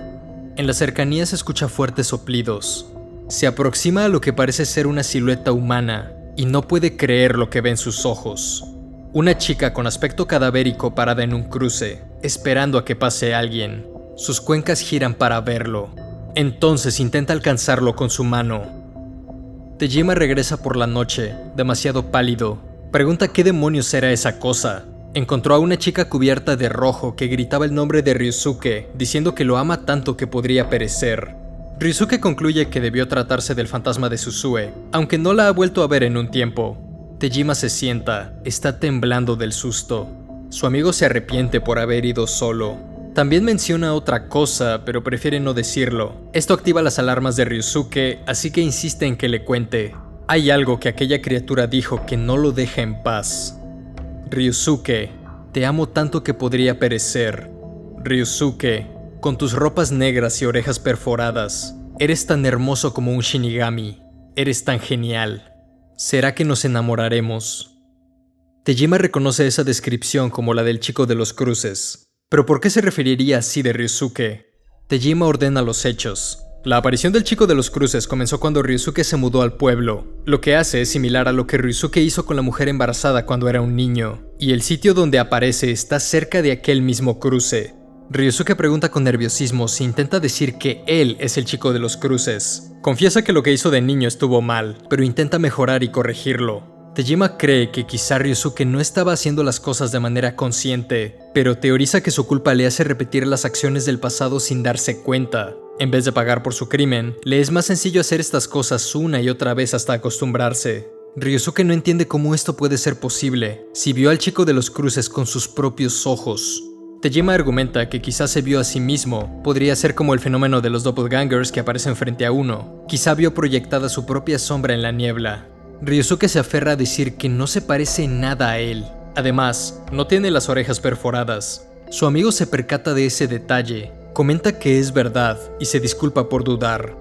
En las cercanías escucha fuertes soplidos. Se aproxima a lo que parece ser una silueta humana y no puede creer lo que ve en sus ojos. Una chica con aspecto cadavérico parada en un cruce, esperando a que pase alguien. Sus cuencas giran para verlo. Entonces intenta alcanzarlo con su mano. Tejima regresa por la noche, demasiado pálido. Pregunta qué demonios era esa cosa. Encontró a una chica cubierta de rojo que gritaba el nombre de Ryosuke, diciendo que lo ama tanto que podría perecer. Ryosuke concluye que debió tratarse del fantasma de Susue, aunque no la ha vuelto a ver en un tiempo. Tejima se sienta, está temblando del susto. Su amigo se arrepiente por haber ido solo. También menciona otra cosa, pero prefiere no decirlo. Esto activa las alarmas de Ryosuke, así que insiste en que le cuente. Hay algo que aquella criatura dijo que no lo deja en paz. Ryosuke, te amo tanto que podría perecer. Ryosuke, con tus ropas negras y orejas perforadas, eres tan hermoso como un Shinigami. Eres tan genial. ¿Será que nos enamoraremos? Tejima reconoce esa descripción como la del chico de los cruces. ¿Pero por qué se referiría así de Ryosuke? Tejima ordena los hechos. La aparición del chico de los cruces comenzó cuando Ryosuke se mudó al pueblo. Lo que hace es similar a lo que Ryosuke hizo con la mujer embarazada cuando era un niño. Y el sitio donde aparece está cerca de aquel mismo cruce. Ryosuke pregunta con nerviosismo si intenta decir que él es el chico de los cruces. Confiesa que lo que hizo de niño estuvo mal, pero intenta mejorar y corregirlo. Tejima cree que quizá Ryosuke no estaba haciendo las cosas de manera consciente, pero teoriza que su culpa le hace repetir las acciones del pasado sin darse cuenta. En vez de pagar por su crimen, le es más sencillo hacer estas cosas una y otra vez hasta acostumbrarse. Ryosuke no entiende cómo esto puede ser posible, si vio al chico de los cruces con sus propios ojos. Tejima argumenta que quizás se vio a sí mismo, podría ser como el fenómeno de los doppelgangers que aparecen frente a uno. Quizá vio proyectada su propia sombra en la niebla. Ryosuke se aferra a decir que no se parece nada a él. Además, no tiene las orejas perforadas. Su amigo se percata de ese detalle, comenta que es verdad y se disculpa por dudar.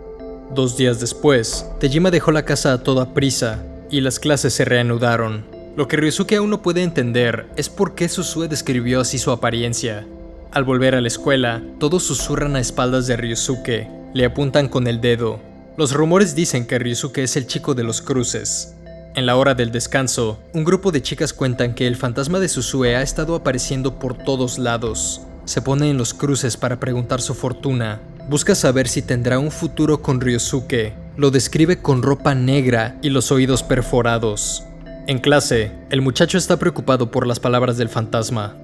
2 días después, Tejima dejó la casa a toda prisa y las clases se reanudaron. Lo que Ryosuke aún no puede entender es por qué Susue describió así su apariencia. Al volver a la escuela, todos susurran a espaldas de Ryosuke, le apuntan con el dedo. Los rumores dicen que Ryosuke es el chico de los cruces. En la hora del descanso, un grupo de chicas cuentan que el fantasma de Susue ha estado apareciendo por todos lados. Se pone en los cruces para preguntar su fortuna. Busca saber si tendrá un futuro con Ryosuke. Lo describe con ropa negra y los oídos perforados. En clase, el muchacho está preocupado por las palabras del fantasma.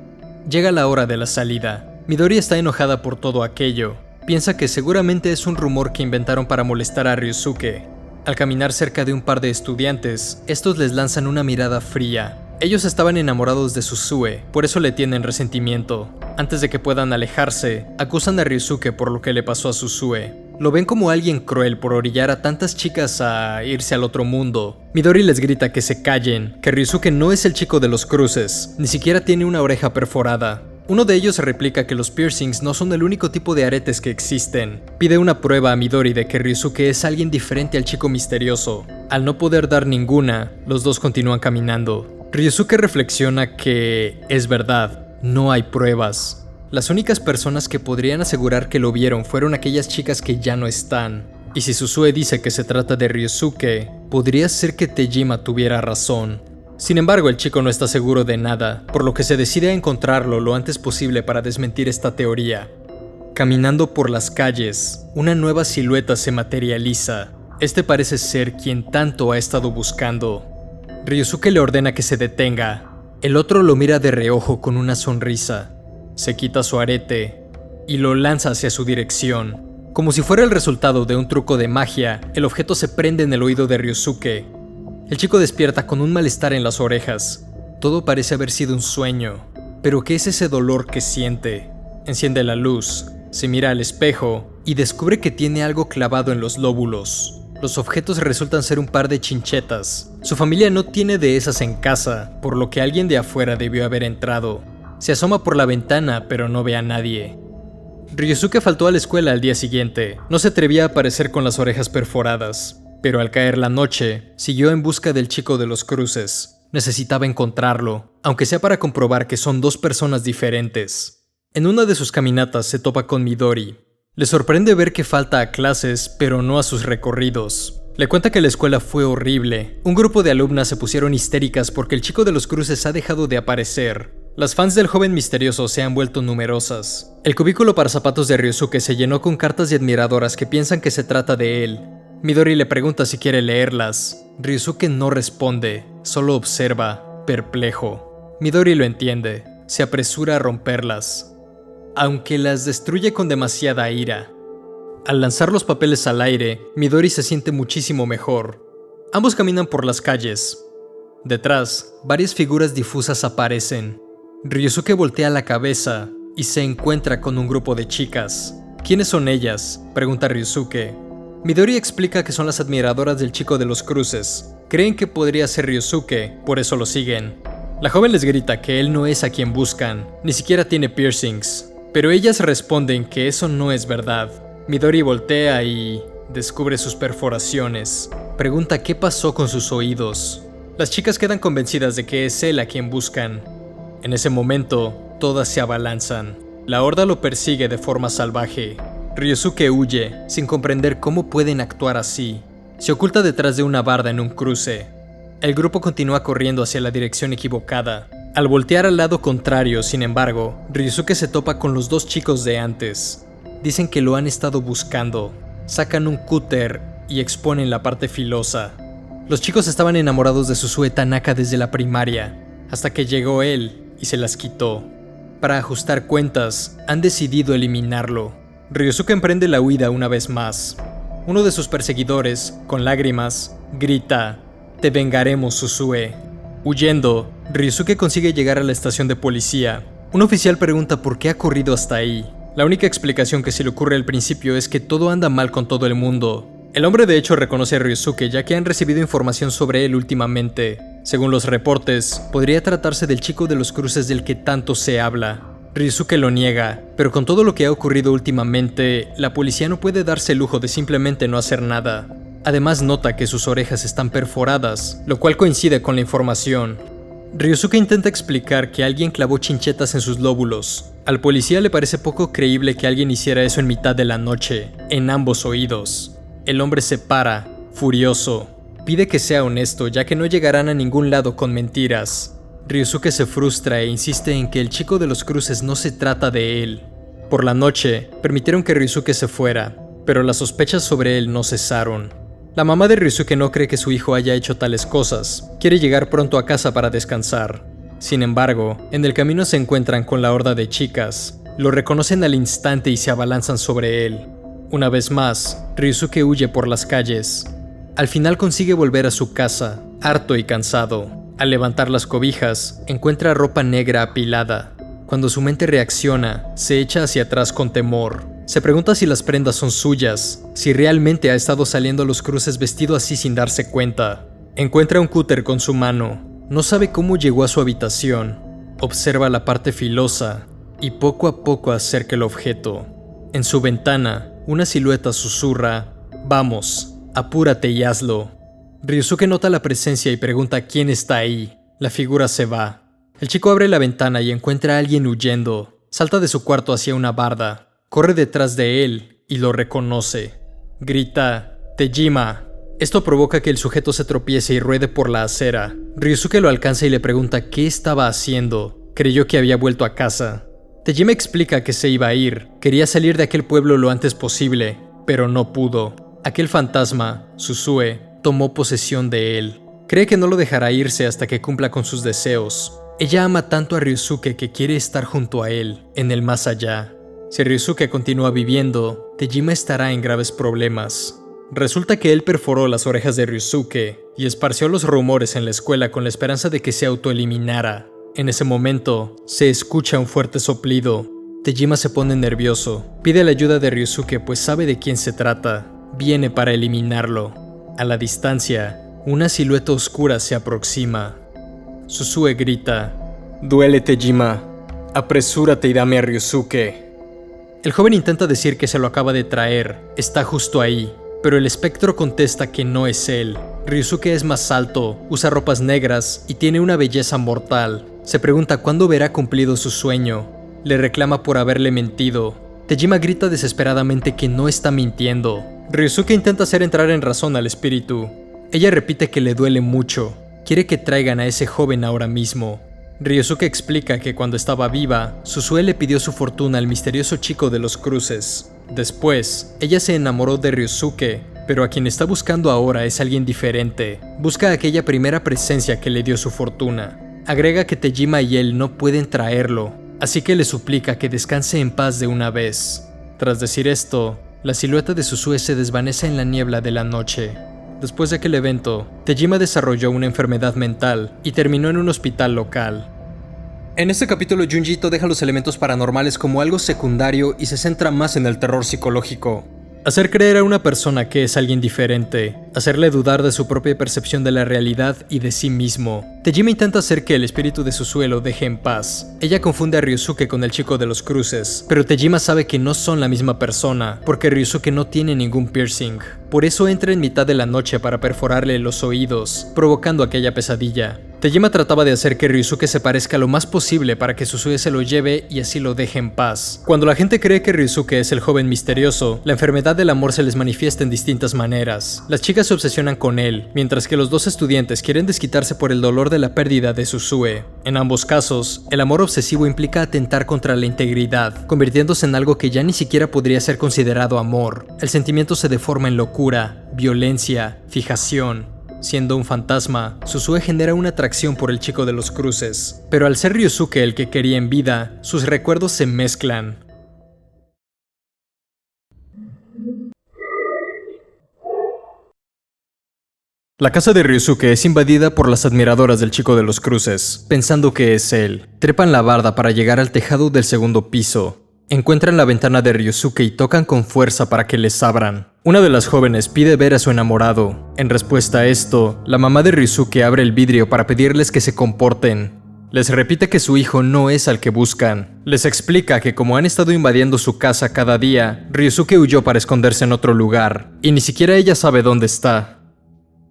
Llega la hora de la salida. Midori está enojada por todo aquello. Piensa que seguramente es un rumor que inventaron para molestar a Ryosuke. Al caminar cerca de un par de estudiantes, estos les lanzan una mirada fría. Ellos estaban enamorados de Susue, por eso le tienen resentimiento. Antes de que puedan alejarse, acusan a Ryosuke por lo que le pasó a Susue. Lo ven como alguien cruel por orillar a tantas chicas a irse al otro mundo. Midori les grita que se callen, que Ryosuke no es el chico de los cruces, ni siquiera tiene una oreja perforada. Uno de ellos replica que los piercings no son el único tipo de aretes que existen. Pide una prueba a Midori de que Ryosuke es alguien diferente al chico misterioso. Al no poder dar ninguna, los dos continúan caminando. Ryosuke reflexiona que es verdad, no hay pruebas. Las únicas personas que podrían asegurar que lo vieron fueron aquellas chicas que ya no están. Y si Susue dice que se trata de Ryosuke, podría ser que Tejima tuviera razón. Sin embargo, el chico no está seguro de nada, por lo que se decide a encontrarlo lo antes posible para desmentir esta teoría. Caminando por las calles, una nueva silueta se materializa. Este parece ser quien tanto ha estado buscando. Ryosuke le ordena que se detenga. El otro lo mira de reojo con una sonrisa. se quita su arete y lo lanza hacia su dirección. Como si fuera el resultado de un truco de magia, el objeto se prende en el oído de Ryosuke. El chico despierta con un malestar en las orejas. Todo parece haber sido un sueño. ¿Pero qué es ese dolor que siente? Enciende la luz, se mira al espejo y descubre que tiene algo clavado en los lóbulos. Los objetos resultan ser un par de chinchetas. Su familia no tiene de esas en casa, por lo que alguien de afuera debió haber entrado. Se asoma por la ventana, pero no ve a nadie. Ryosuke faltó a la escuela al día siguiente. No se atrevía a aparecer con las orejas perforadas, pero al caer la noche, siguió en busca del chico de los cruces. Necesitaba encontrarlo, aunque sea para comprobar que son dos personas diferentes. En una de sus caminatas se topa con Midori. Le sorprende ver que falta a clases, pero no a sus recorridos. Le cuenta que la escuela fue horrible. Un grupo de alumnas se pusieron histéricas porque el chico de los cruces ha dejado de aparecer. Las fans del joven misterioso se han vuelto numerosas. El cubículo para zapatos de Ryosuke se llenó con cartas de admiradoras que piensan que se trata de él. Midori le pregunta si quiere leerlas. Ryosuke no responde, solo observa, perplejo. Midori lo entiende, se apresura a romperlas, aunque las destruye con demasiada ira. Al lanzar los papeles al aire, Midori se siente muchísimo mejor. Ambos caminan por las calles. Detrás, varias figuras difusas aparecen. Ryosuke voltea la cabeza y se encuentra con un grupo de chicas. ¿Quiénes son ellas?, pregunta Ryosuke. Midori explica que son las admiradoras del chico de los cruces. Creen que podría ser Ryosuke, por eso lo siguen. La joven les grita que él no es a quien buscan, ni siquiera tiene piercings, pero ellas responden que eso no es verdad. Midori voltea y descubre sus perforaciones. Pregunta qué pasó con sus oídos. Las chicas quedan convencidas de que es él a quien buscan. En ese momento, todas se abalanzan. La horda lo persigue de forma salvaje. Ryosuke huye, sin comprender cómo pueden actuar así. Se oculta detrás de una barda en un cruce. El grupo continúa corriendo hacia la dirección equivocada. Al voltear al lado contrario, sin embargo, Ryosuke se topa con los dos chicos de antes. Dicen que lo han estado buscando. Sacan un cúter y exponen la parte filosa. Los chicos estaban enamorados de Susue Tanaka desde la primaria, hasta que llegó él y se las quitó. Para ajustar cuentas, han decidido eliminarlo. Ryosuke emprende la huida una vez más. Uno de sus perseguidores, con lágrimas, grita: "Te vengaremos, Susue". Huyendo, Ryosuke consigue llegar a la estación de policía. Un oficial pregunta por qué ha corrido hasta ahí. La única explicación que se le ocurre al principio es que todo anda mal con todo el mundo. El hombre de hecho reconoce a Ryosuke ya que han recibido información sobre él últimamente. Según los reportes, podría tratarse del chico de los cruces del que tanto se habla. Ryosuke lo niega, pero con todo lo que ha ocurrido últimamente, la policía no puede darse el lujo de simplemente no hacer nada. Además nota que sus orejas están perforadas, lo cual coincide con la información. Ryosuke intenta explicar que alguien clavó chinchetas en sus lóbulos. Al policía le parece poco creíble que alguien hiciera eso en mitad de la noche, en ambos oídos. El hombre se para, furioso. Pide que sea honesto, ya que no llegarán a ningún lado con mentiras. Ryosuke se frustra e insiste en que el chico de los cruces no se trata de él. Por la noche, permitieron que Ryosuke se fuera, pero las sospechas sobre él no cesaron. La mamá de Ryosuke no cree que su hijo haya hecho tales cosas. Quiere llegar pronto a casa para descansar. Sin embargo, en el camino se encuentran con la horda de chicas. Lo reconocen al instante y se abalanzan sobre él. Una vez más, Ryosuke huye por las calles. Al final consigue volver a su casa, harto y cansado. Al levantar las cobijas, encuentra ropa negra apilada. Cuando su mente reacciona, se echa hacia atrás con temor. Se pregunta si las prendas son suyas, si realmente ha estado saliendo a los cruces vestido así sin darse cuenta. Encuentra un cúter con su mano. No sabe cómo llegó a su habitación. Observa la parte filosa y poco a poco acerca el objeto. En su ventana, una silueta susurra: "Vamos, apúrate y hazlo". Ryosuke nota la presencia y pregunta quién está ahí. La figura se va. El chico abre la ventana y encuentra a alguien huyendo. Salta de su cuarto hacia una barda. Corre detrás de él y lo reconoce. Grita: "Tejima". Esto provoca que el sujeto se tropiece y ruede por la acera. Ryosuke lo alcanza y le pregunta qué estaba haciendo. Creyó que había vuelto a casa. Tejima explica que se iba a ir. Quería salir de aquel pueblo lo antes posible, pero no pudo. Aquel fantasma, Susue, tomó posesión de él. Cree que no lo dejará irse hasta que cumpla con sus deseos. Ella ama tanto a Ryusuke que quiere estar junto a él, en el más allá. Si Ryusuke continúa viviendo, Tejima estará en graves problemas. Resulta que él perforó las orejas de Ryusuke y esparció los rumores en la escuela con la esperanza de que se autoeliminara. En ese momento, se escucha un fuerte soplido. Tejima se pone nervioso, pide la ayuda de Ryusuke pues sabe de quién se trata. Viene para eliminarlo. A la distancia, una silueta oscura se aproxima. Susue grita: «Duele, Tejima. Apresúrate y dame a Ryusuke». El joven intenta decir que se lo acaba de traer, está justo ahí, pero el espectro contesta que no es él. Ryusuke es más alto, usa ropas negras y tiene una belleza mortal. Se pregunta cuándo verá cumplido su sueño. Le reclama por haberle mentido. Tejima grita desesperadamente que no está mintiendo. Ryusuke intenta hacer entrar en razón al espíritu. Ella repite que le duele mucho. Quiere que traigan a ese joven ahora mismo. Ryusuke explica que cuando estaba viva, Susue le pidió su fortuna al misterioso chico de los cruces. Después, ella se enamoró de Ryusuke, pero a quien está buscando ahora es alguien diferente. Busca a aquella primera presencia que le dio su fortuna. Agrega que Tejima y él no pueden traerlo, así que le suplica que descanse en paz de una vez. Tras decir esto, la silueta de Susue se desvanece en la niebla de la noche. Después de aquel evento, Tejima desarrolló una enfermedad mental y terminó en un hospital local. En este capítulo, Junji Ito deja los elementos paranormales como algo secundario y se centra más en el terror psicológico. Hacer creer a una persona que es alguien diferente, hacerle dudar de su propia percepción de la realidad y de sí mismo. Tejima intenta hacer que el espíritu de Susue lo deje en paz. Ella confunde a Ryusuke con el chico de los cruces, pero Tejima sabe que no son la misma persona, porque Ryusuke no tiene ningún piercing. Por eso entra en mitad de la noche para perforarle los oídos, provocando aquella pesadilla. Tejima trataba de hacer que Ryusuke se parezca lo más posible para que Susue se lo lleve y así lo deje en paz. Cuando la gente cree que Ryusuke es el joven misterioso, la enfermedad del amor se les manifiesta en distintas maneras. Las chicas se obsesionan con él, mientras que los dos estudiantes quieren desquitarse por el dolor de la pérdida de Susue. En ambos casos, el amor obsesivo implica atentar contra la integridad, convirtiéndose en algo que ya ni siquiera podría ser considerado amor. El sentimiento se deforma en locura, violencia, fijación. Siendo un fantasma, Susue genera una atracción por el chico de los cruces, pero al ser Ryusuke el que quería en vida, sus recuerdos se mezclan. La casa de Ryusuke es invadida por las admiradoras del chico de los cruces, pensando que es él. Trepan la barda para llegar al tejado del segundo piso. Encuentran la ventana de Ryusuke y tocan con fuerza para que les abran. Una de las jóvenes pide ver a su enamorado. En respuesta a esto, la mamá de Ryusuke abre el vidrio para pedirles que se comporten. Les repite que su hijo no es al que buscan. Les explica que como han estado invadiendo su casa cada día, Ryusuke huyó para esconderse en otro lugar, y ni siquiera ella sabe dónde está.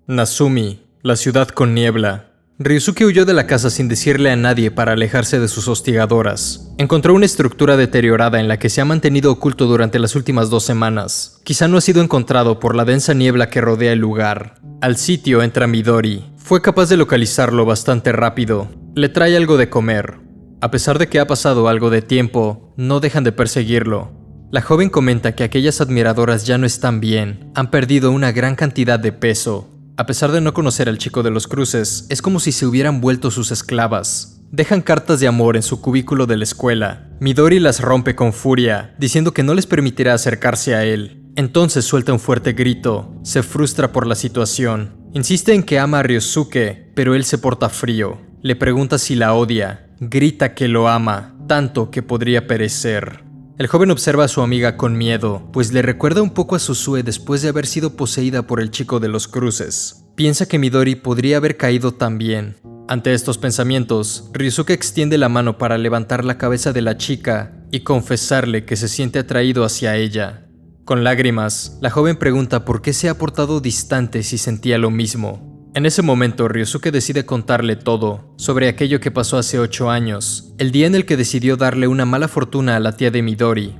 Nazumi, la ciudad con niebla. Ryusuke huyó de la casa sin decirle a nadie para alejarse de sus hostigadoras. Encontró una estructura deteriorada en la que se ha mantenido oculto durante las últimas 2 semanas. Quizá no ha sido encontrado por la densa niebla que rodea el lugar. Al sitio entra Midori. Fue capaz de localizarlo bastante rápido. Le trae algo de comer. A pesar de que ha pasado algo de tiempo, no dejan de perseguirlo. La joven comenta que aquellas admiradoras ya no están bien. Han perdido una gran cantidad de peso. A pesar de no conocer al chico de los cruces, es como si se hubieran vuelto sus esclavas. Dejan cartas de amor en su cubículo de la escuela. Midori las rompe con furia, diciendo que no les permitirá acercarse a él. Entonces suelta un fuerte grito. Se frustra por la situación. Insiste en que ama a Ryusuke, pero él se porta frío. Le pregunta si la odia. Grita que lo ama, tanto que podría perecer. El joven observa a su amiga con miedo, pues le recuerda un poco a Susue después de haber sido poseída por el chico de los cruces. Piensa que Midori podría haber caído también. Ante estos pensamientos, Ryusuke extiende la mano para levantar la cabeza de la chica y confesarle que se siente atraído hacia ella. Con lágrimas, la joven pregunta por qué se ha portado distante si sentía lo mismo. En ese momento, Ryusuke decide contarle todo, sobre aquello que pasó hace 8 años, el día en el que decidió darle una mala fortuna a la tía de Midori.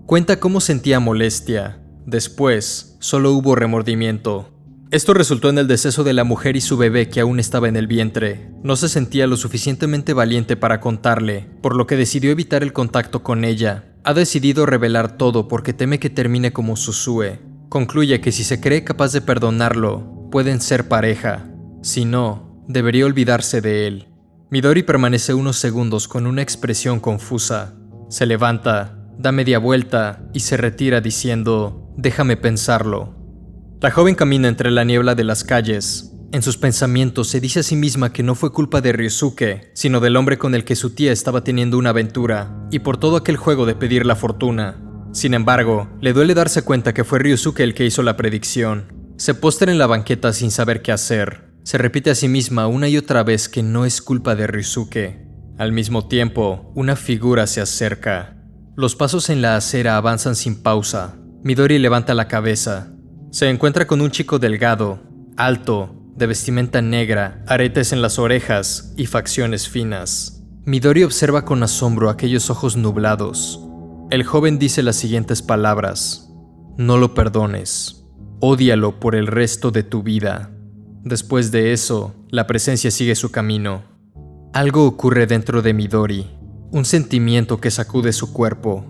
Cuenta cómo sentía molestia. Después, solo hubo remordimiento. Esto resultó en el deceso de la mujer y su bebé que aún estaba en el vientre. No se sentía lo suficientemente valiente para contarle, por lo que decidió evitar el contacto con ella. Ha decidido revelar todo porque teme que termine como Susue. Concluye que si se cree capaz de perdonarlo, pueden ser pareja. Si no, debería olvidarse de él. Midori permanece unos segundos con una expresión confusa. Se levanta, da media vuelta y se retira diciendo, déjame pensarlo. La joven camina entre la niebla de las calles. En sus pensamientos se dice a sí misma que no fue culpa de Ryosuke, sino del hombre con el que su tía estaba teniendo una aventura, y por todo aquel juego de pedir la fortuna. Sin embargo, le duele darse cuenta que fue Ryosuke el que hizo la predicción. Se postra en la banqueta sin saber qué hacer. Se repite a sí misma una y otra vez que no es culpa de Ryosuke. Al mismo tiempo, una figura se acerca. Los pasos en la acera avanzan sin pausa. Midori levanta la cabeza. Se encuentra con un chico delgado, alto, de vestimenta negra, aretes en las orejas y facciones finas. Midori observa con asombro aquellos ojos nublados. El joven dice las siguientes palabras: no lo perdones. Ódialo por el resto de tu vida. Después de eso, la presencia sigue su camino. Algo ocurre dentro de Midori, un sentimiento que sacude su cuerpo.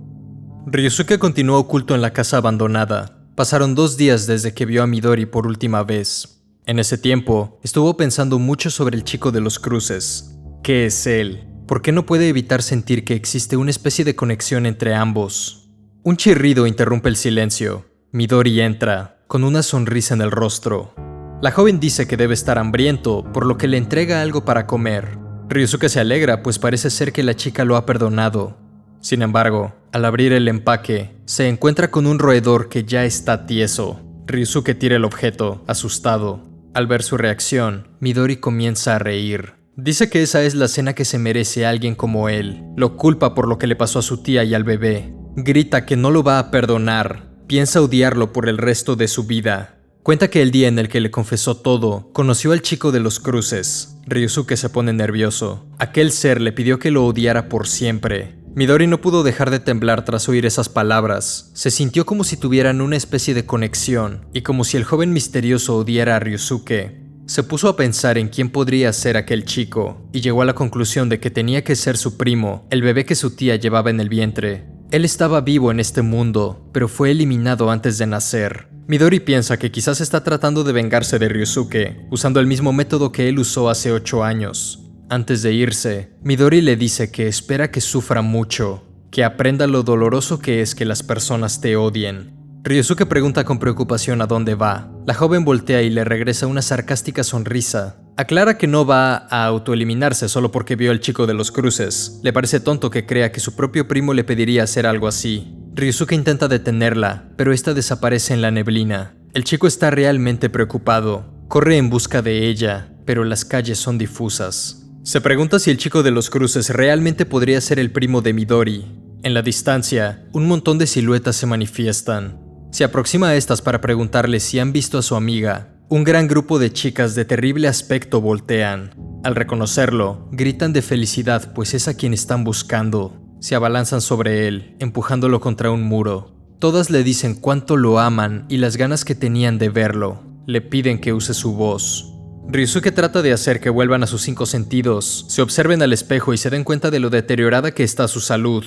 Ryosuke continuó oculto en la casa abandonada. Pasaron 2 días desde que vio a Midori por última vez. En ese tiempo, estuvo pensando mucho sobre el chico de los cruces. ¿Qué es él? ¿Por qué no puede evitar sentir que existe una especie de conexión entre ambos? Un chirrido interrumpe el silencio. Midori entra, con una sonrisa en el rostro. La joven dice que debe estar hambriento, por lo que le entrega algo para comer. Ryosuke se alegra, pues parece ser que la chica lo ha perdonado. Sin embargo, al abrir el empaque, se encuentra con un roedor que ya está tieso. Ryosuke tira el objeto, asustado. Al ver su reacción, Midori comienza a reír. Dice que esa es la cena que se merece alguien como él. Lo culpa por lo que le pasó a su tía y al bebé. Grita que no lo va a perdonar. Piensa odiarlo por el resto de su vida. Cuenta que el día en el que le confesó todo, conoció al chico de los cruces. Ryosuke se pone nervioso. Aquel ser le pidió que lo odiara por siempre. Midori no pudo dejar de temblar tras oír esas palabras. Se sintió como si tuvieran una especie de conexión, y como si el joven misterioso odiara a Ryosuke. Se puso a pensar en quién podría ser aquel chico, y llegó a la conclusión de que tenía que ser su primo, el bebé que su tía llevaba en el vientre. Él estaba vivo en este mundo, pero fue eliminado antes de nacer. Midori piensa que quizás está tratando de vengarse de Ryosuke, usando el mismo método que él usó hace 8 años. Antes de irse, Midori le dice que espera que sufra mucho, que aprenda lo doloroso que es que las personas te odien. Ryosuke pregunta con preocupación a dónde va. La joven voltea y le regresa una sarcástica sonrisa. Aclara que no va a autoeliminarse solo porque vio al chico de los cruces. Le parece tonto que crea que su propio primo le pediría hacer algo así. Ryosuke intenta detenerla, pero esta desaparece en la neblina. El chico está realmente preocupado. Corre en busca de ella, pero las calles son difusas. Se pregunta si el chico de los cruces realmente podría ser el primo de Midori. En la distancia, un montón de siluetas se manifiestan. Se aproxima a estas para preguntarle si han visto a su amiga. Un gran grupo de chicas de terrible aspecto voltean. Al reconocerlo, gritan de felicidad, pues es a quien están buscando. Se abalanzan sobre él, empujándolo contra un muro. Todas le dicen cuánto lo aman y las ganas que tenían de verlo. Le piden que use su voz. Ryosuke trata de hacer que vuelvan a sus 5 sentidos, se observen al espejo y se den cuenta de lo deteriorada que está su salud.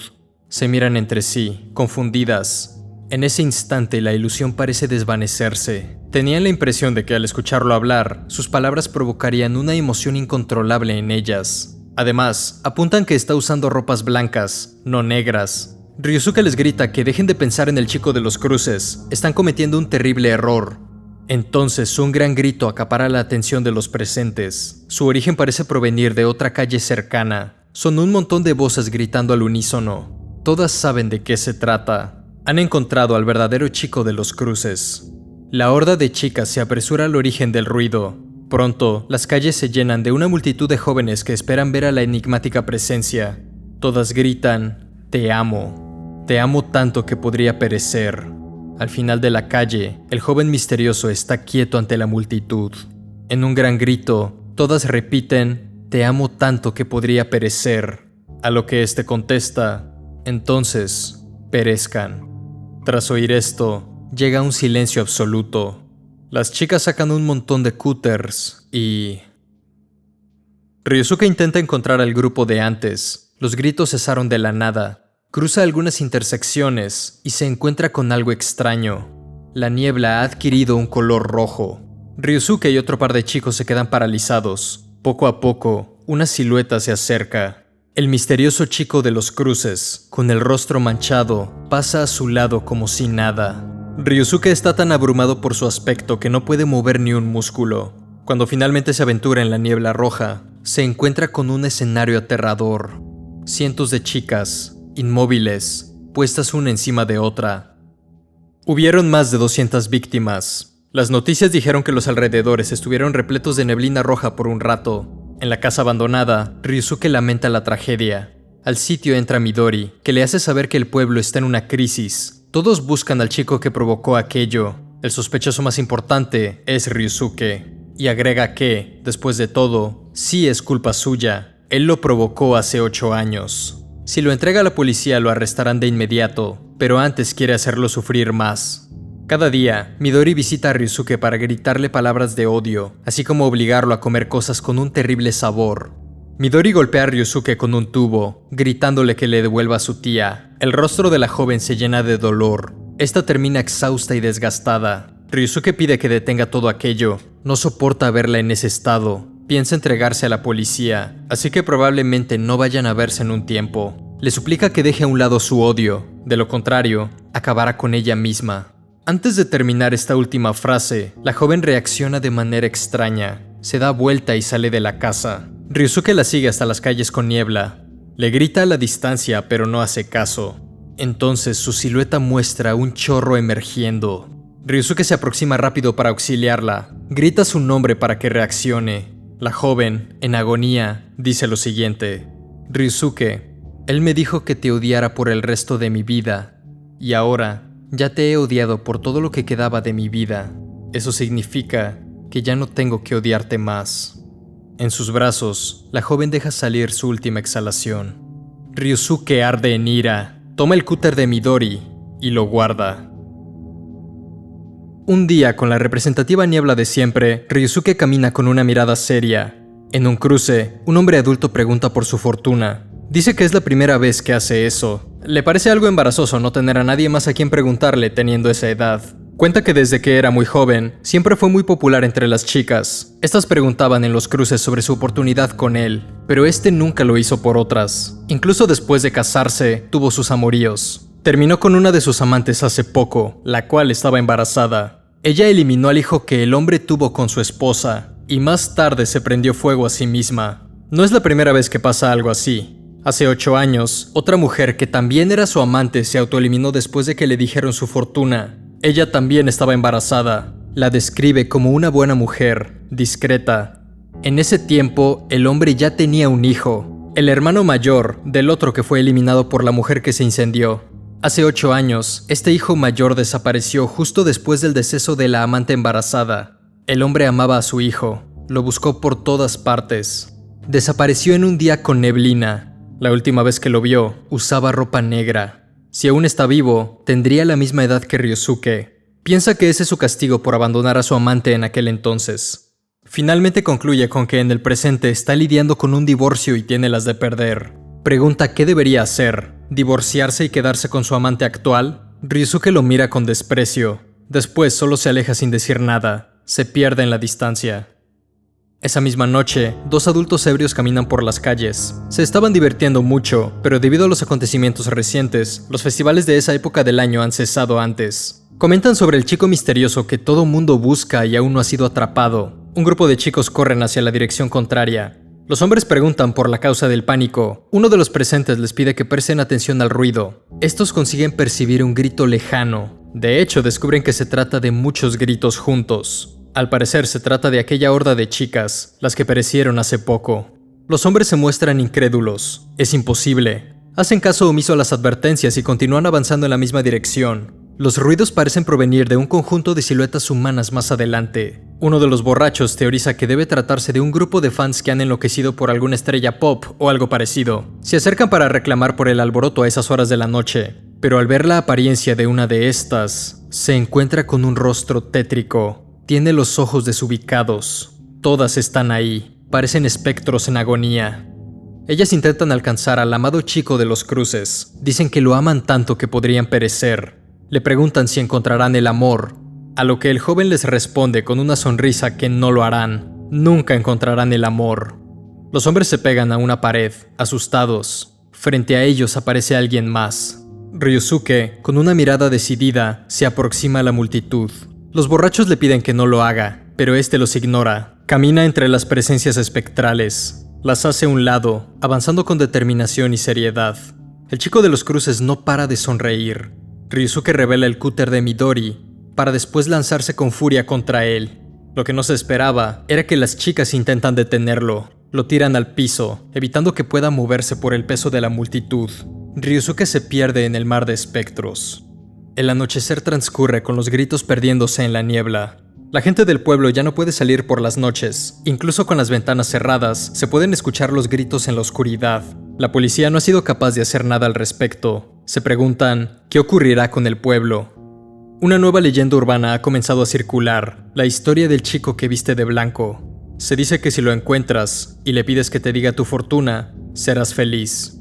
Se miran entre sí, confundidas. En ese instante la ilusión parece desvanecerse. Tenían la impresión de que al escucharlo hablar, sus palabras provocarían una emoción incontrolable en ellas. Además, apuntan que está usando ropas blancas, no negras. Ryosuke les grita que dejen de pensar en el chico de los cruces, están cometiendo un terrible error. Entonces un gran grito acapara la atención de los presentes. Su origen parece provenir de otra calle cercana. Son un montón de voces gritando al unísono. Todas saben de qué se trata. Han encontrado al verdadero chico de los cruces. La horda de chicas se apresura al origen del ruido. Pronto, las calles se llenan de una multitud de jóvenes que esperan ver a la enigmática presencia. Todas gritan, «Te amo. Te amo tanto que podría perecer». Al final de la calle, el joven misterioso está quieto ante la multitud. En un gran grito, todas repiten, «Te amo tanto que podría perecer». A lo que éste contesta, «Entonces, perezcan». Tras oír esto, llega un silencio absoluto. Las chicas sacan un montón de cúters y... Ryosuke intenta encontrar al grupo de antes. Los gritos cesaron de la nada. Cruza algunas intersecciones y se encuentra con algo extraño. La niebla ha adquirido un color rojo. Ryosuke y otro par de chicos se quedan paralizados. Poco a poco, una silueta se acerca. El misterioso chico de los cruces, con el rostro manchado, pasa a su lado como si nada. Ryusuke está tan abrumado por su aspecto que no puede mover ni un músculo. Cuando finalmente se aventura en la niebla roja, se encuentra con un escenario aterrador. Cientos de chicas, inmóviles, puestas una encima de otra. Hubieron más de 200 víctimas. Las noticias dijeron que los alrededores estuvieron repletos de neblina roja por un rato. En la casa abandonada, Ryusuke lamenta la tragedia. Al sitio entra Midori, que le hace saber que el pueblo está en una crisis. Todos buscan al chico que provocó aquello. El sospechoso más importante es Ryusuke. Y agrega que, después de todo, sí es culpa suya. Él lo provocó hace 8 años. Si lo entrega a la policía lo arrestarán de inmediato, pero antes quiere hacerlo sufrir más. Cada día, Midori visita a Ryusuke para gritarle palabras de odio, así como obligarlo a comer cosas con un terrible sabor. Midori golpea a Ryusuke con un tubo, gritándole que le devuelva a su tía. El rostro de la joven se llena de dolor. Esta termina exhausta y desgastada. Ryusuke pide que detenga todo aquello. No soporta verla en ese estado. Piensa entregarse a la policía, así que probablemente no vayan a verse en un tiempo. Le suplica que deje a un lado su odio. De lo contrario, acabará con ella misma. Antes de terminar esta última frase, la joven reacciona de manera extraña. Se da vuelta y sale de la casa. Ryusuke la sigue hasta las calles con niebla. Le grita a la distancia, pero no hace caso. Entonces su silueta muestra un chorro emergiendo. Ryusuke se aproxima rápido para auxiliarla. Grita su nombre para que reaccione. La joven, en agonía, dice lo siguiente: Ryusuke, él me dijo que te odiara por el resto de mi vida. Y ahora, ya te he odiado por todo lo que quedaba de mi vida. Eso significa que ya no tengo que odiarte más. En sus brazos, la joven deja salir su última exhalación. Ryusuke arde en ira. Toma el cúter de Midori y lo guarda. Un día, con la representativa niebla de siempre, Ryusuke camina con una mirada seria. En un cruce, un hombre adulto pregunta por su fortuna. Dice que es la primera vez que hace eso. Le parece algo embarazoso no tener a nadie más a quien preguntarle teniendo esa edad. Cuenta que desde que era muy joven, siempre fue muy popular entre las chicas. Estas preguntaban en los cruces sobre su oportunidad con él, pero este nunca lo hizo por otras. Incluso después de casarse, tuvo sus amoríos. Terminó con una de sus amantes hace poco, la cual estaba embarazada. Ella eliminó al hijo que el hombre tuvo con su esposa, y más tarde se prendió fuego a sí misma. No es la primera vez que pasa algo así. Hace 8 años, otra mujer que también era su amante se autoeliminó después de que le dijeron su fortuna. Ella también estaba embarazada. La describe como una buena mujer, discreta. En ese tiempo, el hombre ya tenía un hijo, el hermano mayor del otro que fue eliminado por la mujer que se incendió. Hace 8 años, este hijo mayor desapareció justo después del deceso de la amante embarazada. El hombre amaba a su hijo, lo buscó por todas partes. Desapareció en un día con neblina. La última vez que lo vio, usaba ropa negra. Si aún está vivo, tendría la misma edad que Ryusuke. Piensa que ese es su castigo por abandonar a su amante en aquel entonces. Finalmente concluye con que en el presente está lidiando con un divorcio y tiene las de perder. Pregunta qué debería hacer, ¿divorciarse y quedarse con su amante actual? Ryusuke lo mira con desprecio. Después solo se aleja sin decir nada. Se pierde en la distancia. Esa misma noche, 2 adultos ebrios caminan por las calles. Se estaban divirtiendo mucho, pero debido a los acontecimientos recientes, los festivales de esa época del año han cesado antes. Comentan sobre el chico misterioso que todo mundo busca y aún no ha sido atrapado. Un grupo de chicos corren hacia la dirección contraria. Los hombres preguntan por la causa del pánico. Uno de los presentes les pide que presten atención al ruido. Estos consiguen percibir un grito lejano. De hecho, descubren que se trata de muchos gritos juntos. Al parecer se trata de aquella horda de chicas, las que perecieron hace poco. Los hombres se muestran incrédulos. Es imposible. Hacen caso omiso a las advertencias y continúan avanzando en la misma dirección. Los ruidos parecen provenir de un conjunto de siluetas humanas más adelante. Uno de los borrachos teoriza que debe tratarse de un grupo de fans que han enloquecido por alguna estrella pop o algo parecido. Se acercan para reclamar por el alboroto a esas horas de la noche, pero al ver la apariencia de una de estas, se encuentra con un rostro tétrico. Tiene los ojos desubicados. Todas están ahí. Parecen espectros en agonía. Ellas intentan alcanzar al amado chico de los cruces. Dicen que lo aman tanto que podrían perecer. Le preguntan si encontrarán el amor, a lo que el joven les responde con una sonrisa que no lo harán. Nunca encontrarán el amor. Los hombres se pegan a una pared, asustados. Frente a ellos aparece alguien más. Ryusuke, con una mirada decidida, se aproxima a la multitud. Los borrachos le piden que no lo haga, pero este los ignora. Camina entre las presencias espectrales. Las hace a un lado, avanzando con determinación y seriedad. El chico de los cruces no para de sonreír. Ryusuke revela el cúter de Midori, para después lanzarse con furia contra él. Lo que no se esperaba era que las chicas intentan detenerlo. Lo tiran al piso, evitando que pueda moverse por el peso de la multitud. Ryusuke se pierde en el mar de espectros. El anochecer transcurre con los gritos perdiéndose en la niebla. La gente del pueblo ya no puede salir por las noches. Incluso con las ventanas cerradas, se pueden escuchar los gritos en la oscuridad. La policía no ha sido capaz de hacer nada al respecto. Se preguntan, ¿qué ocurrirá con el pueblo? Una nueva leyenda urbana ha comenzado a circular, la historia del chico que viste de blanco. Se dice que si lo encuentras y le pides que te diga tu fortuna, serás feliz.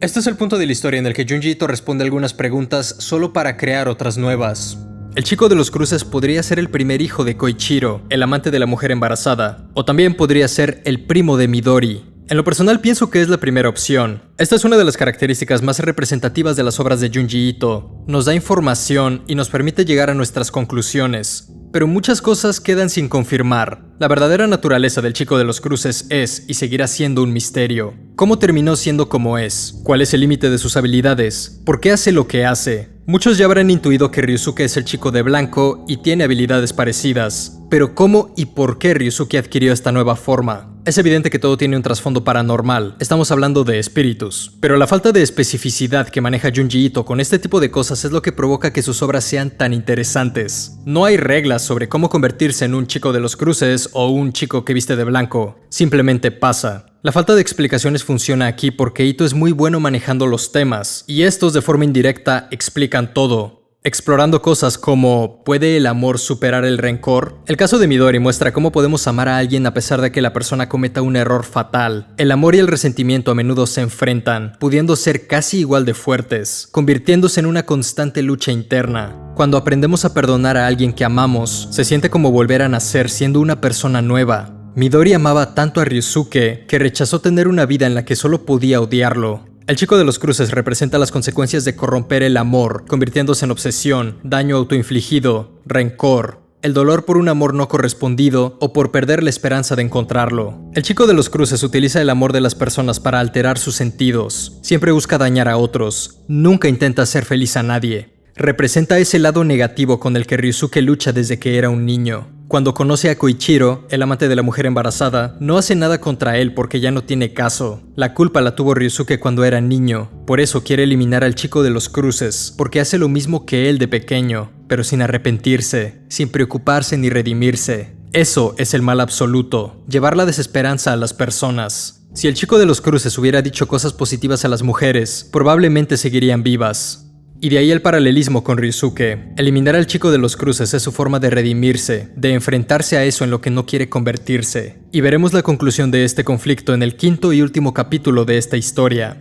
Este es el punto de la historia en el que Junji Ito responde algunas preguntas solo para crear otras nuevas. El chico de los cruces podría ser el primer hijo de Koichiro, el amante de la mujer embarazada, o también podría ser el primo de Midori. En lo personal pienso que es la primera opción. Esta es una de las características más representativas de las obras de Junji Ito. Nos da información y nos permite llegar a nuestras conclusiones. Pero muchas cosas quedan sin confirmar. La verdadera naturaleza del chico de los cruces es y seguirá siendo un misterio. ¿Cómo terminó siendo como es? ¿Cuál es el límite de sus habilidades? ¿Por qué hace lo que hace? Muchos ya habrán intuido que Ryusuke es el chico de blanco y tiene habilidades parecidas. Pero ¿cómo y por qué Ryusuke adquirió esta nueva forma? Es evidente que todo tiene un trasfondo paranormal, estamos hablando de espíritus, pero la falta de especificidad que maneja Junji Ito con este tipo de cosas es lo que provoca que sus obras sean tan interesantes. No hay reglas sobre cómo convertirse en un chico de los cruces o un chico que viste de blanco, simplemente pasa. La falta de explicaciones funciona aquí porque Ito es muy bueno manejando los temas, y estos de forma indirecta explican todo. Explorando cosas como ¿puede el amor superar el rencor? El caso de Midori muestra cómo podemos amar a alguien a pesar de que la persona cometa un error fatal. El amor y el resentimiento a menudo se enfrentan, pudiendo ser casi igual de fuertes, convirtiéndose en una constante lucha interna. Cuando aprendemos a perdonar a alguien que amamos, se siente como volver a nacer siendo una persona nueva. Midori amaba tanto a Ryusuke que rechazó tener una vida en la que solo podía odiarlo. El chico de los cruces representa las consecuencias de corromper el amor, convirtiéndose en obsesión, daño autoinfligido, rencor, el dolor por un amor no correspondido o por perder la esperanza de encontrarlo. El chico de los cruces utiliza el amor de las personas para alterar sus sentidos. Siempre busca dañar a otros, nunca intenta hacer feliz a nadie. Representa ese lado negativo con el que Ryusuke lucha desde que era un niño. Cuando conoce a Koichiro, el amante de la mujer embarazada, no hace nada contra él porque ya no tiene caso. La culpa la tuvo Ryusuke cuando era niño. Por eso quiere eliminar al chico de los cruces, porque hace lo mismo que él de pequeño, pero sin arrepentirse, sin preocuparse ni redimirse. Eso es el mal absoluto, llevar la desesperanza a las personas. Si el chico de los cruces hubiera dicho cosas positivas a las mujeres, probablemente seguirían vivas. Y de ahí el paralelismo con Ryusuke. Eliminar al chico de los cruces es su forma de redimirse, de enfrentarse a eso en lo que no quiere convertirse. Y veremos la conclusión de este conflicto en el quinto y último capítulo de esta historia.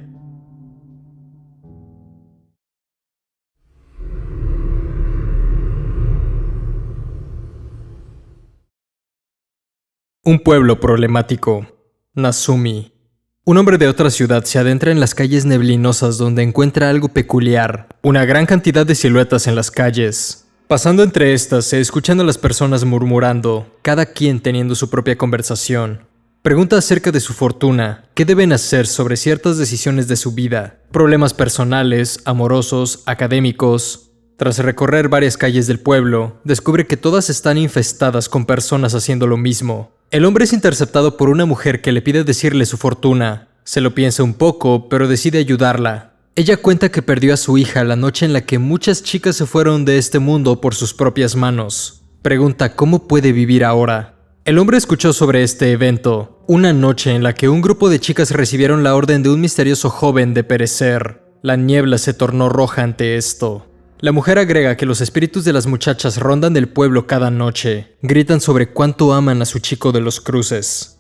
Un pueblo problemático. Nazumi. Un hombre de otra ciudad se adentra en las calles neblinosas donde encuentra algo peculiar, una gran cantidad de siluetas en las calles. Pasando entre estas, se escuchan a las personas murmurando, cada quien teniendo su propia conversación. Pregunta acerca de su fortuna, qué deben hacer sobre ciertas decisiones de su vida, problemas personales, amorosos, académicos. Tras recorrer varias calles del pueblo, descubre que todas están infestadas con personas haciendo lo mismo. El hombre es interceptado por una mujer que le pide decirle su fortuna. Se lo piensa un poco, pero decide ayudarla. Ella cuenta que perdió a su hija la noche en la que muchas chicas se fueron de este mundo por sus propias manos. Pregunta cómo puede vivir ahora. El hombre escuchó sobre este evento, una noche en la que un grupo de chicas recibieron la orden de un misterioso joven de perecer. La niebla se tornó roja ante esto. La mujer agrega que los espíritus de las muchachas rondan el pueblo cada noche. Gritan sobre cuánto aman a su chico de los cruces.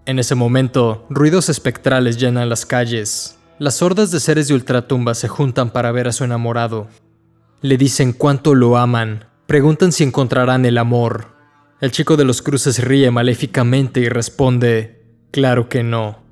En ese momento, ruidos espectrales llenan las calles. Las hordas de seres de ultratumba se juntan para ver a su enamorado. Le dicen cuánto lo aman. Preguntan si encontrarán el amor. El chico de los cruces ríe maléficamente y responde: Claro que no.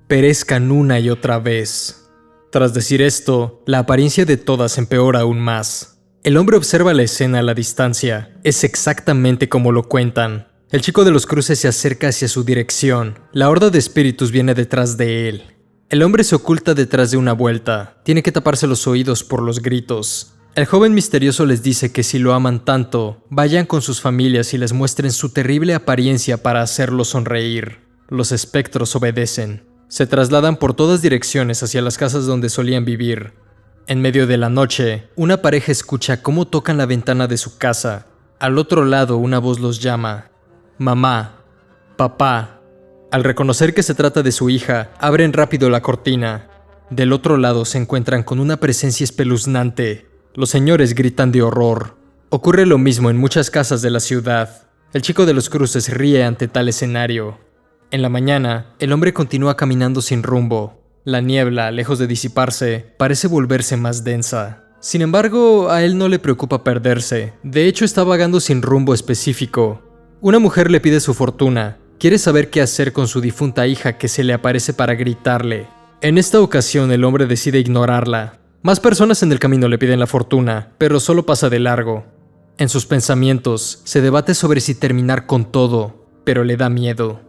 Perezcan una y otra vez. Tras decir esto, la apariencia de todas empeora aún más. El hombre observa la escena a la distancia. Es exactamente como lo cuentan. El chico de los cruces se acerca hacia su dirección. La horda de espíritus viene detrás de él. El hombre se oculta detrás de una vuelta. Tiene que taparse los oídos por los gritos. El joven misterioso les dice que si lo aman tanto, vayan con sus familias y les muestren su terrible apariencia para hacerlos sonreír. Los espectros obedecen. Se trasladan por todas direcciones hacia las casas donde solían vivir. En medio de la noche, una pareja escucha cómo tocan la ventana de su casa. Al otro lado, una voz los llama. Mamá, papá. Al reconocer que se trata de su hija, abren rápido la cortina. Del otro lado se encuentran con una presencia espeluznante. Los señores gritan de horror. Ocurre lo mismo en muchas casas de la ciudad. El chico de los cruces ríe ante tal escenario. En la mañana, el hombre continúa caminando sin rumbo. La niebla, lejos de disiparse, parece volverse más densa. Sin embargo, a él no le preocupa perderse. De hecho, está vagando sin rumbo específico. Una mujer le pide su fortuna. Quiere saber qué hacer con su difunta hija que se le aparece para gritarle. En esta ocasión, el hombre decide ignorarla. Más personas en el camino le piden la fortuna, pero solo pasa de largo. En sus pensamientos, se debate sobre si terminar con todo, pero le da miedo.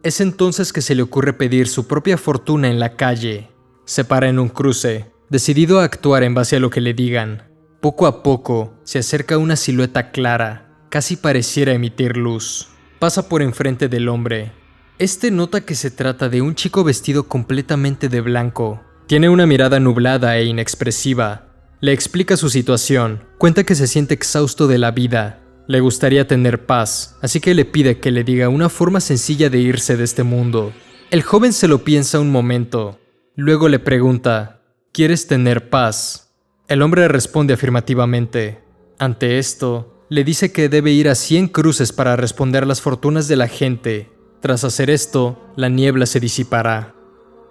Es entonces que se le ocurre pedir su propia fortuna en la calle. Se para en un cruce, decidido a actuar en base a lo que le digan. Poco a poco, se acerca una silueta clara, casi pareciera emitir luz. Pasa por enfrente del hombre. Este nota que se trata de un chico vestido completamente de blanco. Tiene una mirada nublada e inexpresiva. Le explica su situación. Cuenta que se siente exhausto de la vida. Le gustaría tener paz, así que le pide que le diga una forma sencilla de irse de este mundo. El joven se lo piensa un momento. Luego le pregunta, ¿quieres tener paz? El hombre responde afirmativamente. Ante esto, le dice que debe ir a 100 cruces para responder las fortunas de la gente. Tras hacer esto, la niebla se disipará.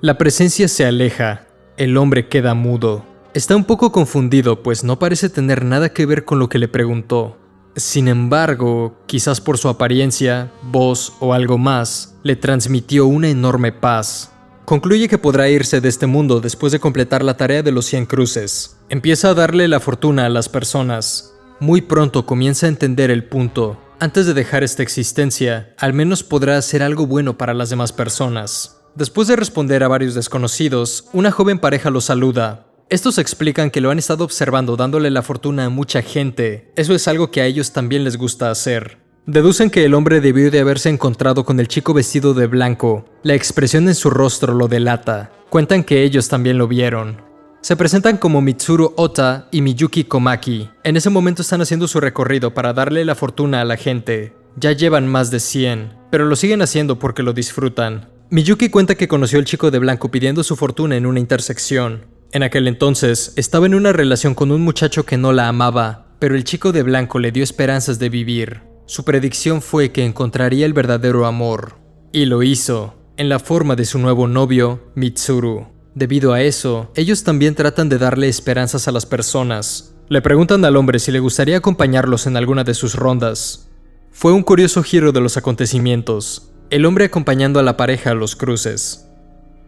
La presencia se aleja. El hombre queda mudo. Está un poco confundido, pues no parece tener nada que ver con lo que le preguntó. Sin embargo, quizás por su apariencia, voz o algo más, le transmitió una enorme paz. Concluye que podrá irse de este mundo después de completar la tarea de los 100 cruces. Empieza a darle la fortuna a las personas. Muy pronto comienza a entender el punto. Antes de dejar esta existencia, al menos podrá hacer algo bueno para las demás personas. Después de responder a varios desconocidos, una joven pareja lo saluda. Estos explican que lo han estado observando dándole la fortuna a mucha gente. Eso es algo que a ellos también les gusta hacer. Deducen que el hombre debió de haberse encontrado con el chico vestido de blanco. La expresión en su rostro lo delata. Cuentan que ellos también lo vieron. Se presentan como Mitsuru Ota y Miyuki Komaki. En ese momento están haciendo su recorrido para darle la fortuna a la gente. Ya llevan más de 100, pero lo siguen haciendo porque lo disfrutan. Miyuki cuenta que conoció al chico de blanco pidiendo su fortuna en una intersección. En aquel entonces, estaba en una relación con un muchacho que no la amaba, pero el chico de blanco le dio esperanzas de vivir. Su predicción fue que encontraría el verdadero amor. Y lo hizo, en la forma de su nuevo novio, Mitsuru. Debido a eso, ellos también tratan de darle esperanzas a las personas. Le preguntan al hombre si le gustaría acompañarlos en alguna de sus rondas. Fue un curioso giro de los acontecimientos, el hombre acompañando a la pareja a los cruces.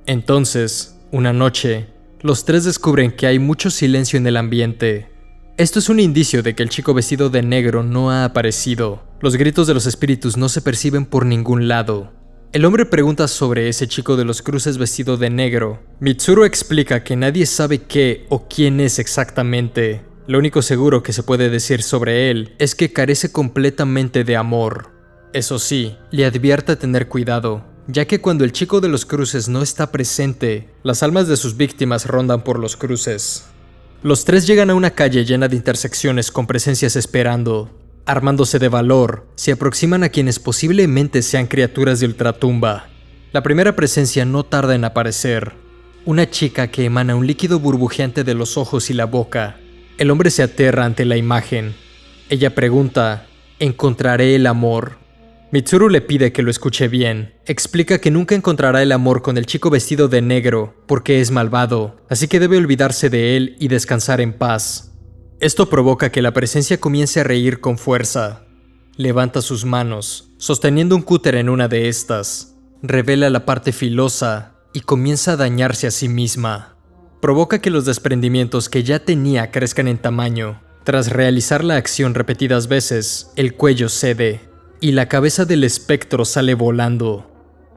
Entonces, una noche, los tres descubren que hay mucho silencio en el ambiente. Esto es un indicio de que el chico vestido de negro no ha aparecido. Los gritos de los espíritus no se perciben por ningún lado. El hombre pregunta sobre ese chico de los cruces vestido de negro. Mitsuru explica que nadie sabe qué o quién es exactamente. Lo único seguro que se puede decir sobre él es que carece completamente de amor. Eso sí, le advierte a tener cuidado, ya que cuando el chico de los cruces no está presente, las almas de sus víctimas rondan por los cruces. Los tres llegan a una calle llena de intersecciones con presencias esperando. Armándose de valor, se aproximan a quienes posiblemente sean criaturas de ultratumba. La primera presencia no tarda en aparecer. Una chica que emana un líquido burbujeante de los ojos y la boca. El hombre se aterra ante la imagen. Ella pregunta, ¿encontraré el amor? Mitsuru le pide que lo escuche bien. Explica que nunca encontrará el amor con el chico vestido de negro, porque es malvado, así que debe olvidarse de él y descansar en paz. Esto provoca que la presencia comience a reír con fuerza. Levanta sus manos, sosteniendo un cúter en una de estas. revela la parte filosa y comienza a dañarse a sí misma. Provoca que los desprendimientos que ya tenía crezcan en tamaño. Tras realizar la acción repetidas veces, el cuello cede y la cabeza del espectro sale volando.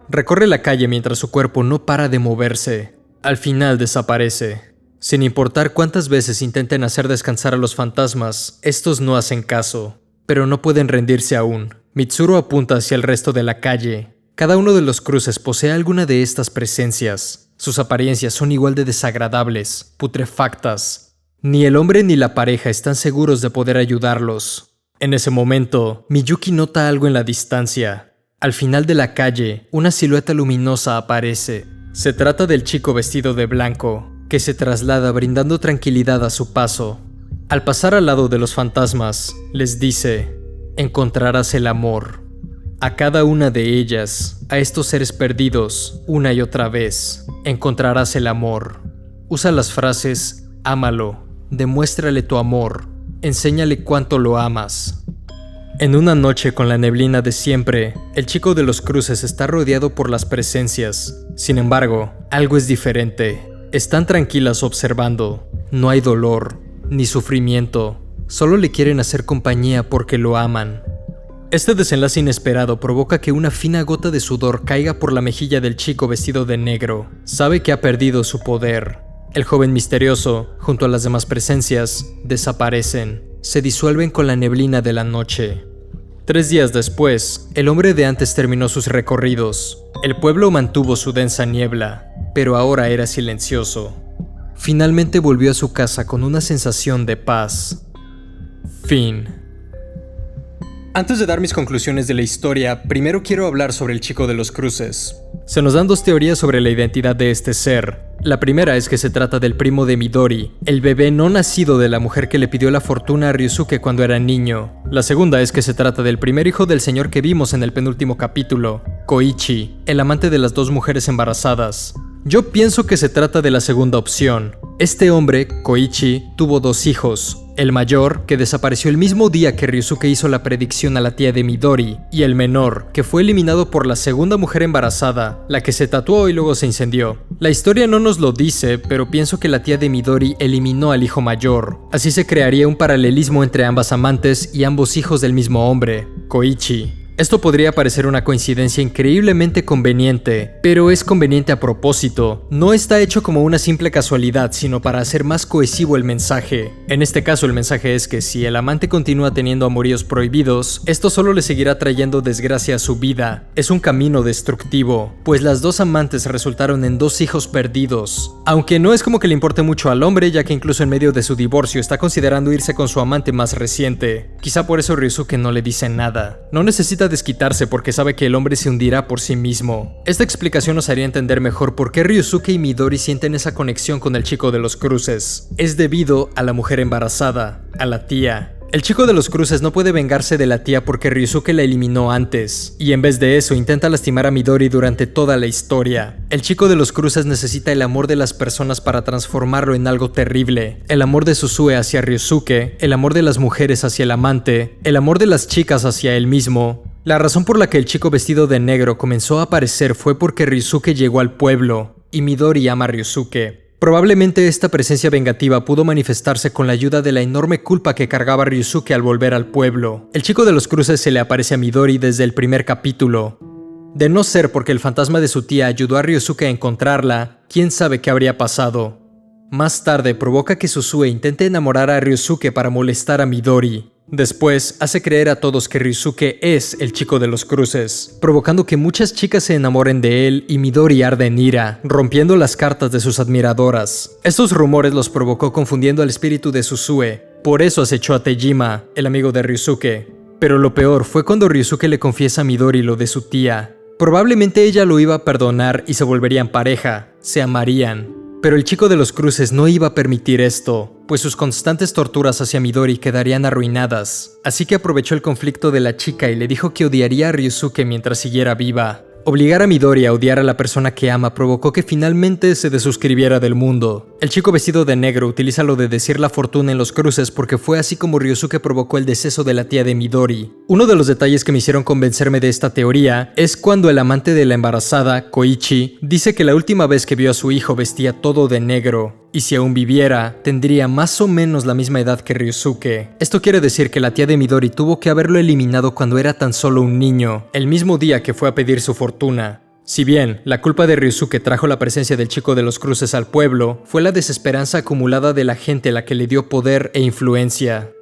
Recorre la calle mientras su cuerpo no para de moverse. Al final desaparece. Sin importar cuántas veces intenten hacer descansar a los fantasmas, estos no hacen caso, pero no pueden rendirse aún. Mitsuru apunta hacia el resto de la calle. Cada uno de los cruces posee alguna de estas presencias. Sus apariencias son igual de desagradables, putrefactas. Ni el hombre ni la pareja están seguros de poder ayudarlos. En ese momento, Miyuki nota algo en la distancia. Al final de la calle, una silueta luminosa aparece. Se trata del chico vestido de blanco, que se traslada brindando tranquilidad a su paso. Al pasar al lado de los fantasmas, les dice: encontrarás el amor. A cada una de ellas, a estos seres perdidos, una y otra vez, encontrarás el amor. Usa las frases: ámalo, demuéstrale tu amor, enséñale cuánto lo amas. En una noche con la neblina de siempre, el chico de los cruces está rodeado por las presencias. Sin embargo, algo es diferente. Están tranquilas observando. No hay dolor, ni sufrimiento. Solo le quieren hacer compañía porque lo aman. Este desenlace inesperado provoca que una fina gota de sudor caiga por la mejilla del chico vestido de negro. Sabe que ha perdido su poder. El joven misterioso, junto a las demás presencias, desaparecen. Se disuelven con la neblina de la noche. 3 días después, el hombre de antes terminó sus recorridos. El pueblo mantuvo su densa niebla, pero ahora era silencioso. Finalmente volvió a su casa con una sensación de paz. Fin. Antes de dar mis conclusiones de la historia, primero quiero hablar sobre el chico de los cruces. Se nos dan 2 teorías sobre la identidad de este ser. La primera es que se trata del primo de Midori, el bebé no nacido de la mujer que le pidió la fortuna a Ryusuke cuando era niño. La segunda es que se trata del primer hijo del señor que vimos en el penúltimo capítulo, Koichi, el amante de las 2 mujeres embarazadas. Yo pienso que se trata de la segunda opción. Este hombre, Koichi, tuvo 2 hijos. El mayor, que desapareció el mismo día que Ryusuke hizo la predicción a la tía de Midori, y el menor, que fue eliminado por la segunda mujer embarazada, la que se tatuó y luego se incendió. La historia no nos lo dice, pero pienso que la tía de Midori eliminó al hijo mayor. Así se crearía un paralelismo entre ambas amantes y ambos hijos del mismo hombre, Koichi. Esto podría parecer una coincidencia increíblemente conveniente, pero es conveniente a propósito. No está hecho como una simple casualidad, sino para hacer más cohesivo el mensaje. En este caso, el mensaje es que si el amante continúa teniendo amoríos prohibidos, esto solo le seguirá trayendo desgracia a su vida. Es un camino destructivo, pues las 2 amantes resultaron en 2 hijos perdidos. Aunque no es como que le importe mucho al hombre, ya que incluso en medio de su divorcio está considerando irse con su amante más reciente. Quizá por eso Ryusuke no le dice nada. No necesita desquitarse porque sabe que el hombre se hundirá por sí mismo. Esta explicación nos haría entender mejor por qué Ryusuke y Midori sienten esa conexión con el chico de los cruces. Es debido a la mujer embarazada, a la tía. El chico de los cruces no puede vengarse de la tía porque Ryusuke la eliminó antes, y en vez de eso intenta lastimar a Midori durante toda la historia. El chico de los cruces necesita el amor de las personas para transformarlo en algo terrible. El amor de Susue hacia Ryusuke, el amor de las mujeres hacia el amante, el amor de las chicas hacia él mismo. La razón por la que el chico vestido de negro comenzó a aparecer fue porque Ryusuke llegó al pueblo, y Midori ama a Ryusuke. Probablemente esta presencia vengativa pudo manifestarse con la ayuda de la enorme culpa que cargaba Ryusuke al volver al pueblo. El chico de los cruces se le aparece a Midori desde el primer capítulo. De no ser porque el fantasma de su tía ayudó a Ryusuke a encontrarla, quién sabe qué habría pasado. Más tarde provoca que Susue intente enamorar a Ryusuke para molestar a Midori. Después, hace creer a todos que Ryusuke es el chico de los cruces, provocando que muchas chicas se enamoren de él y Midori arde en ira, rompiendo las cartas de sus admiradoras. Estos rumores los provocó confundiendo al espíritu de Susue, por eso acechó a Tejima, el amigo de Ryusuke. Pero lo peor fue cuando Ryusuke le confiesa a Midori lo de su tía. Probablemente ella lo iba a perdonar y se volverían pareja, se amarían. Pero el chico de los cruces no iba a permitir esto, pues sus constantes torturas hacia Midori quedarían arruinadas. Así que aprovechó el conflicto de la chica y le dijo que odiaría a Ryusuke mientras siguiera viva. Obligar a Midori a odiar a la persona que ama provocó que finalmente se desuscribiera del mundo. El chico vestido de negro utiliza lo de decir la fortuna en los cruces porque fue así como Ryosuke provocó el deceso de la tía de Midori. Uno de los detalles que me hicieron convencerme de esta teoría es cuando el amante de la embarazada, Koichi, dice que la última vez que vio a su hijo vestía todo de negro, y si aún viviera, tendría más o menos la misma edad que Ryosuke. Esto quiere decir que la tía de Midori tuvo que haberlo eliminado cuando era tan solo un niño, el mismo día que fue a pedir su fortuna. Si bien la culpa de Ryosuke trajo la presencia del chico de los cruces al pueblo, fue la desesperanza acumulada de la gente la que le dio poder e influencia.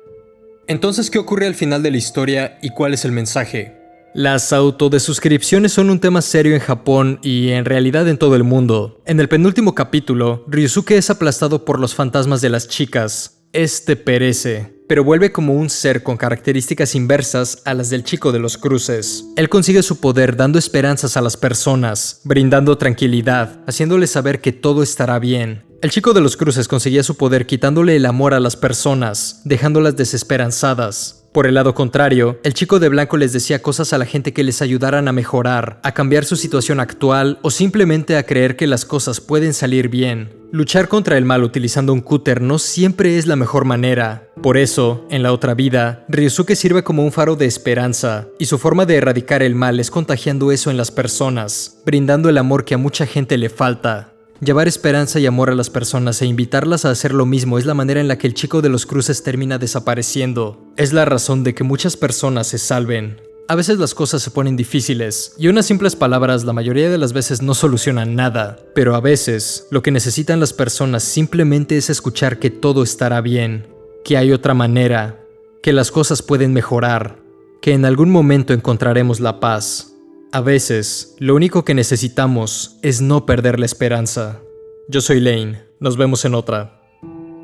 Entonces, ¿qué ocurre al final de la historia y cuál es el mensaje? Las autodesuscripciones son un tema serio en Japón y en realidad en todo el mundo. En el penúltimo capítulo, Ryosuke es aplastado por los fantasmas de las chicas. Este perece, pero vuelve como un ser con características inversas a las del chico de los cruces. Él consigue su poder dando esperanzas a las personas, brindando tranquilidad, haciéndoles saber que todo estará bien. El chico de los cruces conseguía su poder quitándole el amor a las personas, dejándolas desesperanzadas. Por el lado contrario, el chico de blanco les decía cosas a la gente que les ayudaran a mejorar, a cambiar su situación actual o simplemente a creer que las cosas pueden salir bien. Luchar contra el mal utilizando un cúter no siempre es la mejor manera. Por eso, en la otra vida, Ryosuke sirve como un faro de esperanza, y su forma de erradicar el mal es contagiando eso en las personas, brindando el amor que a mucha gente le falta. Llevar esperanza y amor a las personas e invitarlas a hacer lo mismo es la manera en la que el chico de los cruces termina desapareciendo. Es la razón de que muchas personas se salven. A veces las cosas se ponen difíciles, y unas simples palabras la mayoría de las veces no solucionan nada. Pero a veces, lo que necesitan las personas simplemente es escuchar que todo estará bien, que hay otra manera, que las cosas pueden mejorar, que en algún momento encontraremos la paz. A veces, lo único que necesitamos es no perder la esperanza. Yo soy Lane, nos vemos en otra.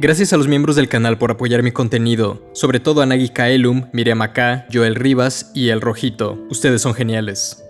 Gracias a los miembros del canal por apoyar mi contenido, sobre todo a Nagi Kaelum, Miriam Aka, Joel Rivas y El Rojito. Ustedes son geniales.